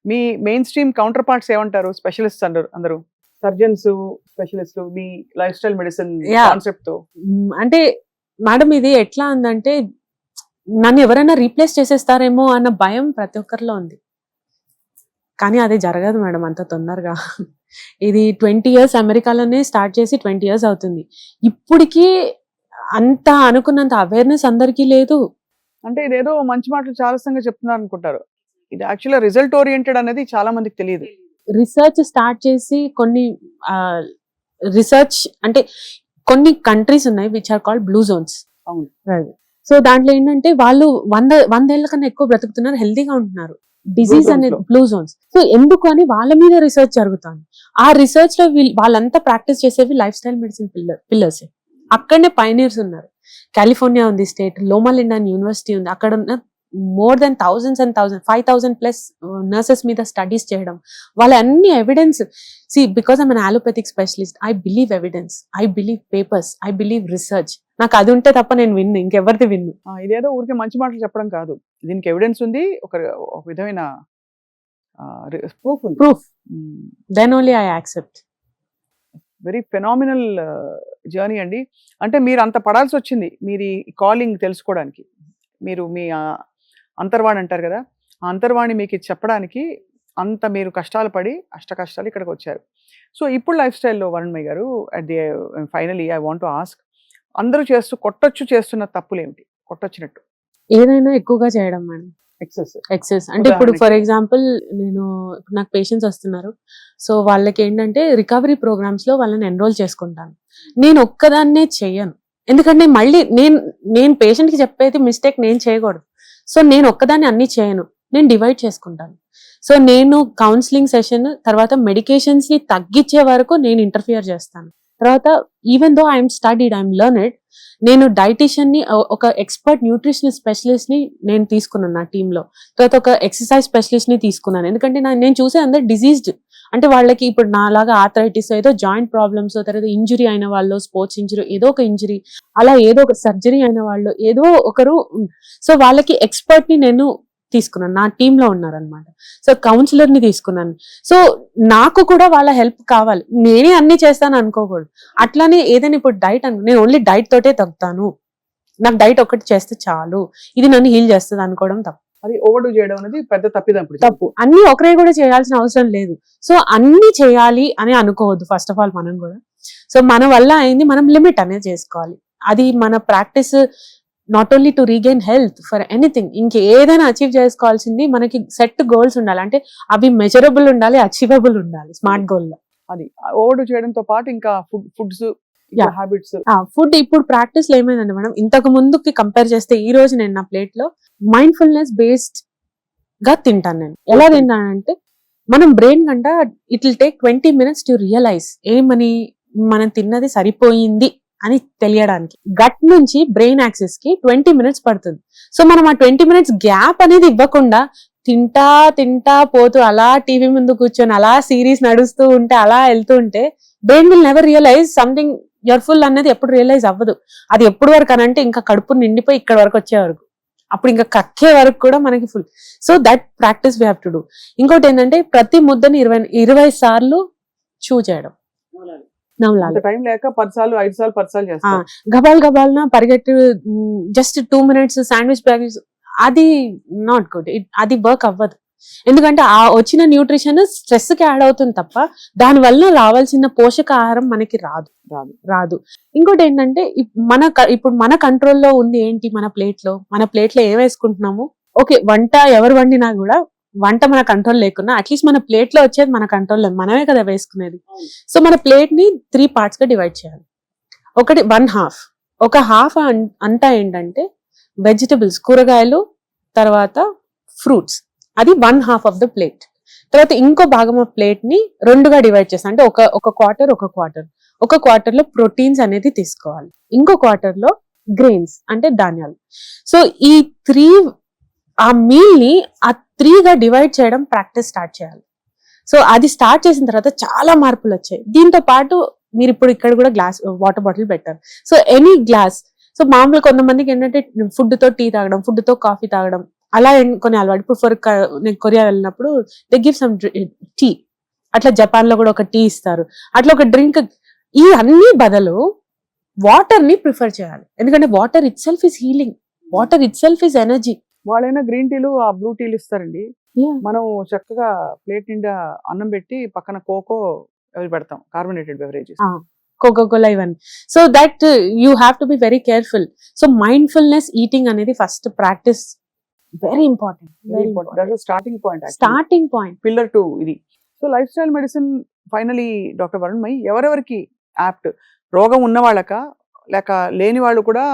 మీ మెయిన్ స్ట్రీమ్ కౌంటర్ పార్ట్స్ ఏమంటారు? స్పెషలిస్ట్ అందరూ సర్జన్స్, స్పెషలిస్ట్, మీ లైఫ్ స్టైల్ మెడిసిన్ కాన్సెప్ట్ తో. అంటే మేడం ఇది ఎట్లా ఉందంటే నన్ను ఎవరైనా రీప్లేస్ చేసేస్తారేమో అన్న భయం ప్రతి ఒక్కరిలో ఉంది. కానీ అది జరగదు మేడం అంత తొందరగా. ఇది 20 years అమెరికాలోనే స్టార్ట్ చేసి 20 years అవుతుంది. ఇప్పటికీ అంత అనుకున్నంత అవేర్నెస్ అందరికీ లేదు. అంటే ఇదేదో మంచి మాటలు చాలాసంగా చెప్తున్నారు అనుకుంటారు. ఇది యాక్చువల్గా రిజల్ట్ ఓరియంటెడ్ అనేది చాలా మందికి తెలియదు. రిసర్చ్ స్టార్ట్ చేసి రిసర్చ్ అంటే కొన్ని కంట్రీస్ ఉన్నాయి which are called blue zones. అవును. సో దాంట్లో ఏంటంటే వాళ్ళు 100 ఏళ్ల కన్నా ఎక్కువ బ్రతుకుతున్నారు, హెల్తీగా ఉంటున్నారు. డిసీజ్ అనేది బ్లూ జోన్స్. సో ఎందుకు అని వాళ్ళ మీద రీసెర్చ్ జరుగుతుంది. ఆ రీసెర్చ్ లో వాళ్ళంతా ప్రాక్టీస్ చేసేవి లైఫ్ స్టైల్ మెడిసిన్ పిల్లర్స్. అక్కడనే పైనీర్స్ ఉన్నారు. కాలిఫోర్నియా ఉంది స్టేట్, లోమా లిండా యూనివర్సిటీ ఉంది, అక్కడ ఉన్న more than thousands and 5,000+ nurses మీద స్టడీస్ చేయడం, వాళ్ళ అన్ని evidence. See because I'm an allopathic specialist, I believe evidence, I believe papers, I believe research. నాకు అది ఉంటే తప్ప నేను విన్ను, ఇంకెవరిది విన్ను. ఇదేదో ఊరికే మంచి మాటలు చెప్పడం కాదు, దీనికి ఎవిడెన్స్ ఉంది, ఒక విధమైన ప్రూఫ్ ఉంది. Proof, then only I accept. Very phenomenal journey అండి. అంటే మీరు అంత పడాల్సి వచ్చింది మీరు ఈ కాలింగ్ తెలుసుకోవడానికి. మీరు మీ అంతర్వాణి అంటారు కదా, ఆ అంతర్వాణి మీకు ఇది చెప్పడానికి అంత మీరు కష్టాలు పడి అష్ట కష్టాలు ఇక్కడికి వచ్చారు. సో ఇప్పుడు లైఫ్ స్టైల్లో వరుణ్మయ్య గారు, at the finally I want to ask, అందరూ చేస్తున్న తప్పులు ఏమిటి? కొట్టొచ్చినట్టు ఏదైనా ఎక్కువగా చేయడం మేడం, ఎక్సెస్. అంటే ఇప్పుడు ఫర్ ఎగ్జాంపుల్ నాకు పేషెంట్స్ వస్తున్నారు, సో వాళ్ళకి ఏంటంటే రికవరీ ప్రోగ్రామ్స్ లో వాళ్ళని ఎన్రోల్ చేసుకుంటాను. నేను ఒక్కదాన్నే చెయ్యను, ఎందుకంటే మళ్ళీ నేను పేషెంట్ కి చెప్పేది మిస్టేక్ నేను చేయకూడదు. సో నేను ఒక్కదాన్ని అన్ని చేయను, నేను డివైడ్ చేసుకుంటాను. సో నేను కౌన్సిలింగ్ సెషన్ తర్వాత మెడికేషన్స్ ని తగ్గించే వరకు నేను ఇంటర్ఫియర్ చేస్తాను. తర్వాత even though I'm studied, I'm learned, నేను డైటీషియన్ ని, ఒక ఎక్స్పర్ట్ న్యూట్రిషనల్ స్పెషలిస్ట్ ని నేను తీసుకున్నాను నా టీంలో. తర్వాత ఒక ఎక్సర్సైజ్ స్పెషలిస్ట్ ని తీసుకున్నాను, ఎందుకంటే నేను చూసే అందరు డిజీజ్డ్. అంటే వాళ్ళకి ఇప్పుడు నాలాగా ఆర్థరైటిస్, ఏదో జాయింట్ ప్రాబ్లమ్స్, తర్వాత ఇంజురీ అయిన వాళ్ళు, స్పోర్ట్స్ ఇంజురీ, ఏదో ఒక ఇంజురీ, అలా ఏదో ఒక సర్జరీ అయిన వాళ్ళు, ఏదో ఒకరు. సో వాళ్ళకి ఎక్స్పర్ట్ ని నేను తీసుకున్నాను, నా టీంలో ఉన్నారనమాట. సో కౌన్సిలర్ ని తీసుకున్నాను. సో నాకు కూడా వాళ్ళ హెల్ప్ కావాలి, నేనే అన్ని చేస్తాను అనుకోకూడదు. అట్లానే ఏదైనా ఇప్పుడు డైట్ నేను ఓన్లీ డైట్ తోటే తగ్గుతాను, నాకు డైట్ ఒకటి చేస్తే చాలు, ఇది నన్ను హీల్ చేస్తుంది అనుకోవడం తప్పు. అది ఓవర్డూ చేయడం అనేది పెద్ద తప్పు. అన్ని ఒకరే కూడా చేయాల్సిన అవసరం లేదు. సో అన్ని చేయాలి అని అనుకోవద్దు ఫస్ట్ ఆఫ్ ఆల్ మనం కూడా. సో మన వల్ల అయింది మనం లిమిట్ అనేది చేసుకోవాలి. అది మన practice not only to regain health, for anything. ఇంకేదైనా అచీవ్ చేసుకోవాల్సింది మనకి సెట్ గోల్స్ ఉండాలి, అంటే అవి మెజరబుల్ ఉండాలి, అచీవబుల్ ఉండాలి స్మార్ట్ గోల్ లో. అది ఓవర్డూ చేయడంతో పాటు ఇంకా ఫుడ్స్ హ్యాబిట్స్. ఫుడ్ ఇప్పుడు ప్రాక్టీస్ లో ఏమైందండి మేడం, ఇంతకు ముందుకి కంపేర్ చేస్తే ఈ రోజు నేను నా ప్లేట్ లో మైండ్ఫుల్నెస్ బేస్డ్ గా తింటాను. నేను ఎలా తింటానంటే, మనం బ్రెయిన్ కంట it will take 20 minutes to realise ఏమని మనం తిన్నది సరిపోయింది అని తెలియడానికి. గట్ నుంచి బ్రెయిన్ యాక్సెస్ కి 20 minutes పడుతుంది. సో మనం ఆ 20 minutes గ్యాప్ అనేది ఇవ్వకుండా తింటా పోతూ అలా టీవీ ముందు కూర్చొని అలా సిరీస్ నడుస్తూ ఉంటే అలా వెళ్తూ ఉంటే brain will never realise something you're full అనేది ఎప్పుడు రియలైజ్ అవ్వదు. అది ఎప్పుడు వరకు అనంటే ఇంకా కడుపు నిండిపోయి ఇక్కడ వరకు వచ్చే వరకు, అప్పుడు ఇంకా కక్కే వరకు కూడా మనకి full. So that practice we have to do. ఇంకోటి ఏంటంటే ప్రతి ముద్దని 20 సార్లు చూ చేయడం, నమలాలి. టైం లేక 10 సార్లు 5 సార్లు 10 సార్లు చేస్తాం. గబాల్నా పరిగెట్టు, జస్ట్ 2 minutes శాండ్విచ్ బ్యాగ్, అది నాట్ గుడ్, అది వర్క్ అవ్వదు. ఎందుకంటే ఆ వచ్చిన న్యూట్రిషన్ స్ట్రెస్ కి యాడ్ అవుతుంది తప్ప దాని వల్ల రావాల్సిన పోషకాహారం మనకి రాదు. ఇంకోటి ఏంటంటే ఇప్పుడు మన కంట్రోల్లో ఉంది ఏంటి, మన ప్లేట్ లో ఏం వేసుకుంటున్నాము. ఓకే, వంట ఎవరు వండినా కూడా వంట మన కంట్రోల్ లేకున్నా అట్లీస్ట్ మన ప్లేట్ లో వచ్చేది మన కంట్రోల్లో, మనమే కదా వేసుకునేది. సో మన ప్లేట్ ని 3 parts గా డివైడ్ చేయాలి. ఒకటి 1/2, ఒక హాఫ్ అంతా ఏంటంటే వెజిటబుల్స్, కూరగాయలు, తర్వాత ఫ్రూట్స్, అది 1/2 ఆఫ్ ద ప్లేట్. తర్వాత ఇంకో భాగం ఆఫ్ ప్లేట్ ని 2గా డివైడ్ చేస్తాం, అంటే ఒక క్వార్టర్ లో ప్రోటీన్స్ అనేది తీసుకోవాలి, ఇంకో క్వార్టర్ లో గ్రెయిన్స్ అంటే ధాన్యాలు. సో ఈ 3 ఆ మీల్ ని 3గా డివైడ్ చేయడం ప్రాక్టీస్ స్టార్ట్ చేయాలి. సో అది స్టార్ట్ చేసిన తర్వాత చాలా మార్పులు వచ్చాయి. దీంతో పాటు మీరు ఇప్పుడు ఇక్కడ కూడా గ్లాస్ వాటర్ బాటిల్ పెట్టారు. So any glass. సో మామూలు కొంతమందికి ఏంటంటే ఫుడ్ తో టీ తాగడం, ఫుడ్ తో కాఫీ తాగడం, అలా కొన్ని అలవాటు. ఇప్పుడు నేను కొరియా వెళ్ళినప్పుడు దే గివ్ సమ్ టీ, అట్లా జపాన్ లో కూడా ఒక టీ ఇస్తారు, అట్లా ఒక డ్రింక్. ఈ అన్ని బదులు వాటర్ ని ప్రిఫర్ చేయాలి, ఎందుకంటే water it self is healing, water it self is energy. వాళ్ళైనా గ్రీన్ టీలు ఆ బ్లూ టీలు ఇస్తారండి, మనం చక్కగా ప్లేట్ నిండా అన్నం పెట్టి పక్కన కోకో అవి పెడతాం, కార్బోనేటెడ్ బెవరేజెస్, కోకోకోలా ఇవన్నీ. So that you have to be very careful. So mindfulness eating అనేది first practice, very important. Starting point pillar 2 ఇది. So life style medicine finally doctor Varunmayi ఎవరెవరికి యాప్ట్? రోగం ఉన్న వాళ్ళక, లేక లేని వాళ్ళు కూడా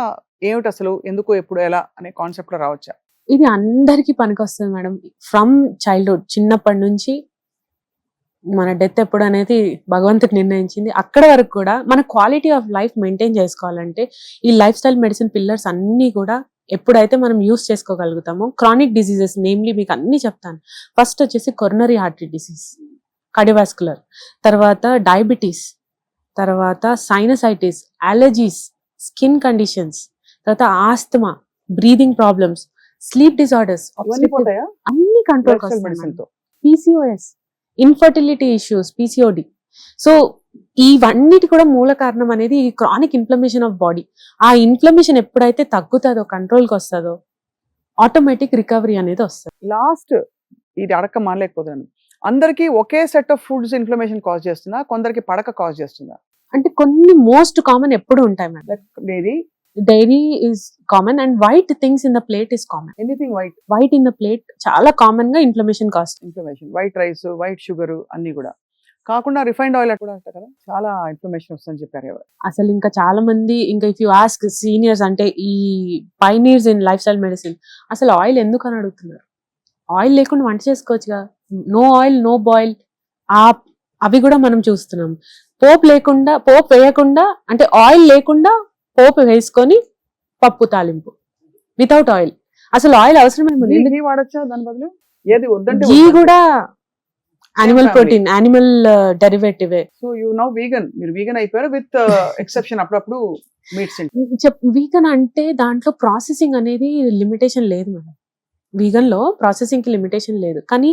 ఏమిటి అసలు, ఎందుకు, ఎప్పుడు, ఎలా అనే కాన్సెప్ట్ లో రావచ్చా? ఇది అందరికీ పనికొస్తుంది మేడం. ఫ్రమ్ చైల్డ్హుడ్, చిన్నప్పటి నుంచి మన డెత్ ఎప్పుడు అనేది భగవంతుడికి నిర్ణయించింది, అక్కడ వరకు కూడా మన క్వాలిటీ ఆఫ్ లైఫ్ మెయింటైన్ చేసుకోవాలంటే ఈ లైఫ్ స్టైల్ మెడిసిన్ పిల్లర్స్ అన్ని కూడా ఎప్పుడైతే మనం యూస్ చేసుకోగలుగుతామో క్రానిక్ డిసీజెస్ నేమ్లీ మీకు అన్ని చెప్తాను. ఫస్ట్ వచ్చేసి కొరోనరీ ఆర్టరీ డిసీజ్, కార్డియోవాస్కులర్, తర్వాత డయాబెటీస్, తర్వాత సైనసైటిస్, అలర్జీస్, స్కిన్ కండిషన్స్, తర్వాత asthma, breathing problems, sleep disorders, ఇవన్నీ పోతాయా అన్ని కంట్రోల్ మెడిసిన్ తో? PCOS, infertility issues, PCOD. So ఇవన్నిటి కూడా మూల కారణం అనేది ఈ క్రానిక్ ఇన్ఫ్లమేషన్ ఆఫ్ బాడీ. ఆ ఇన్ఫ్లమేషన్ ఎప్పుడైతే తగ్గుతుందో, కంట్రోల్కి వస్తుందో, ఆటోమేటిక్ రికవరీ అనేది వస్తుంది. లాస్ట్ ఇది అడక్క మానలేకపోతున్నాను, అందరికి ఒకే set of foods inflammation cause చేస్తుందా, కొందరికి పడక కాజ్ చేస్తుందా? అంటే కొన్ని మోస్ట్ కామన్ ఎప్పుడు ఉంటాయి madam. Dairy dairy is common and white things in the plate is common. Anything white in the plate చాలా కామన్ గా inflammation cause. Inflammation, white rice, white sugar అన్ని కూడా కాకుండా రిఫైన్డ్ ఆయిల్ కూడా అంట కదా చాలా ఇన్ఫ్లమేషన్ వస్తుందని చెప్పారు ఎవరు. అసలు ఇంకా చాలా మంది, ఇంకా ఇఫ్ యూ ఆస్క్ సీనియర్స్ అంటే ఈ pioneers in life style medicine, అసలు ఆయిల్ ఎందుకు అని అడుగుతున్నారు. ఆయిల్ లేకుండా వంట చేసుకోవచ్చుగా, నో ఆయిల్ నో బాయిల్, అవి కూడా మనం చూస్తున్నాం. పోపు వేయకుండా, అంటే ఆయిల్ లేకుండా పోపు వేసుకొని పప్పు తాలింపు వితౌట్ ఆయిల్. అసలు ఆయిల్ అవసరమే. ఘీ వాడచ్చా దాని బదులు? ఏది వద్దంటే ఘీ వద్దంటే. కూడా animal family. Protein, animal derivative. So you now vegan, మీరు వీగన్ అయిపోయారు విత్ ఎక్సెప్షన్ అప్పుడప్పుడు మీట్స్. వీగన్ అంటే దాంట్లో ప్రాసెసింగ్ అనేది లిమిటేషన్ లేదు మేడం. వీగన్ లో ప్రాసెసింగ్ కి లిమిటేషన్ లేదు. కానీ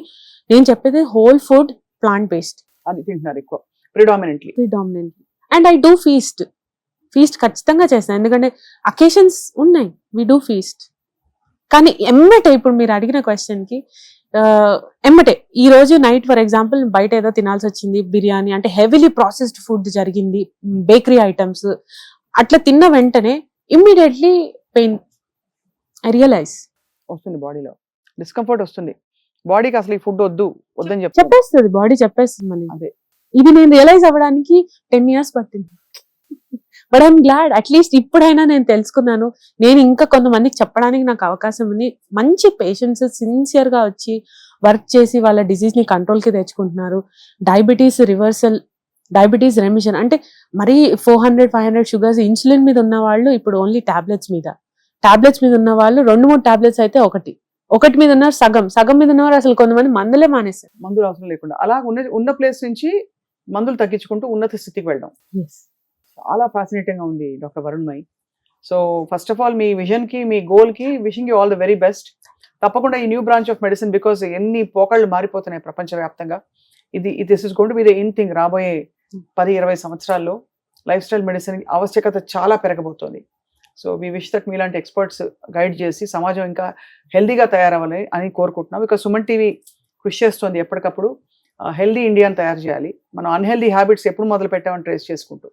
నేను చెప్పేది హోల్ ఫుడ్, ప్లాంట్ బేస్డ్ అది తింటున్నారు ఎక్కువ predominantly. And I do feast ఖచ్చితంగా చేస్తాను, ఎందుకంటే అకేషన్స్ ఉన్నాయి, వి డూ ఫీస్ట్. కానీ ఎమ్మటే ఇప్పుడు మీరు అడిగిన క్వశ్చన్ కి ఎమ్మటే ఈ రోజు నైట్ ఫర్ ఎగ్జాంపుల్ బయట ఏదో తినాల్సి వచ్చింది, బిర్యానీ అంటే హెవీలీ ప్రాసెస్డ్ ఫుడ్ జరిగింది, బేకరీ ఐటమ్స్, అట్లా తిన్న వెంటనే ఇమ్మీడియట్లీ పెయిన్ ఐ రియలైజ్ వస్తుంది, బాడీలో డిస్కంఫర్ట్ వస్తుంది, బాడీకి అసలు ఈ ఫుడ్ వద్దని చెప్పేస్తుంది, బాడీ చెప్పేస్తుంది మళ్ళీ. అదే ఇది నేను రియలైజ్ అవ్వడానికి 10 years పట్టింది. బట్ ఐఎమ్ గ్లాడ్ అట్లీస్ట్ ఇప్పుడైనా నేను తెలుసుకున్నాను. నేను ఇంకా కొంతమందికి చెప్పడానికి నాకు అవకాశం ఉంది. మంచి పేషెంట్స్ సిన్సియర్ గా వచ్చి వర్క్ చేసి వాళ్ళ డిసీజ్ ని కంట్రోల్ కి తెచ్చుకుంటున్నారు. డయాబెటీస్ రివర్సల్, డయాబెటీస్ రెమిషన్, అంటే మరీ 400-500 షుగర్స్ ఇన్సులిన్ మీద ఉన్న వాళ్ళు ఇప్పుడు ఓన్లీ టాబ్లెట్స్ మీద ఉన్న వాళ్ళు 2-3 టాబ్లెట్స్ అయితే ఒకటి మీద ఉన్నారు, సగం మీద ఉన్నవారు అసలు కొంతమంది మందులే మానేస్తారు. మందులు అవసరం లేకుండా అలా ఉన్న ప్లేస్ నుంచి మందులు తగ్గించుకుంటూ ఉన్నత స్థితికి వెళ్ళడం చాలా ఫ్యాసినేటింగ్ గా ఉంది doctor Varunmayi. So first of all మీ విజన్ కి, మీ గోల్ కి wishing you all the very best. తప్పకుండా ఈ new branch of medicine, because ఎన్ని పోకళ్ళు మారిపోతున్నాయి ప్రపంచవ్యాప్తంగా, this is going to be the in thing. రాబోయే 10-20 సంవత్సరాల్లో లైఫ్ స్టైల్ మెడిసిన్ ఆవశ్యకత చాలా పెరగబోతోంది. సో వీ విష్ దట్ మీలాంటి ఎక్స్పర్ట్స్ గైడ్ చేసి సమాజం ఇంకా హెల్దీగా తయారవ్వాలి అని కోరుకుంటున్నాం. బికాస్ సుమన్ టీవీ కృషి చేస్తుంది ఎప్పటికప్పుడు హెల్దీ ఇండియాని తయారు చేయాలి. మనం అన్హెల్దీ హ్యాబిట్స్ ఎప్పుడు మొదలు పెట్టామని ట్రేస్ చేసుకుంటూ.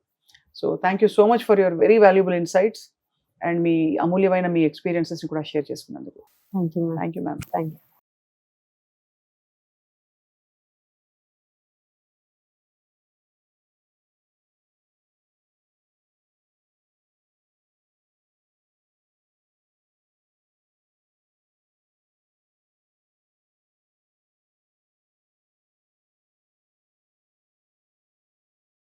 So thank you so much for your very valuable insights and మీ అమూల్యమైన మీ ఎక్స్పీరియన్సెస్ని కూడా షేర్ చేసుకున్నందుకు. Thank you ma'am. Thank you ma'am. Thank you.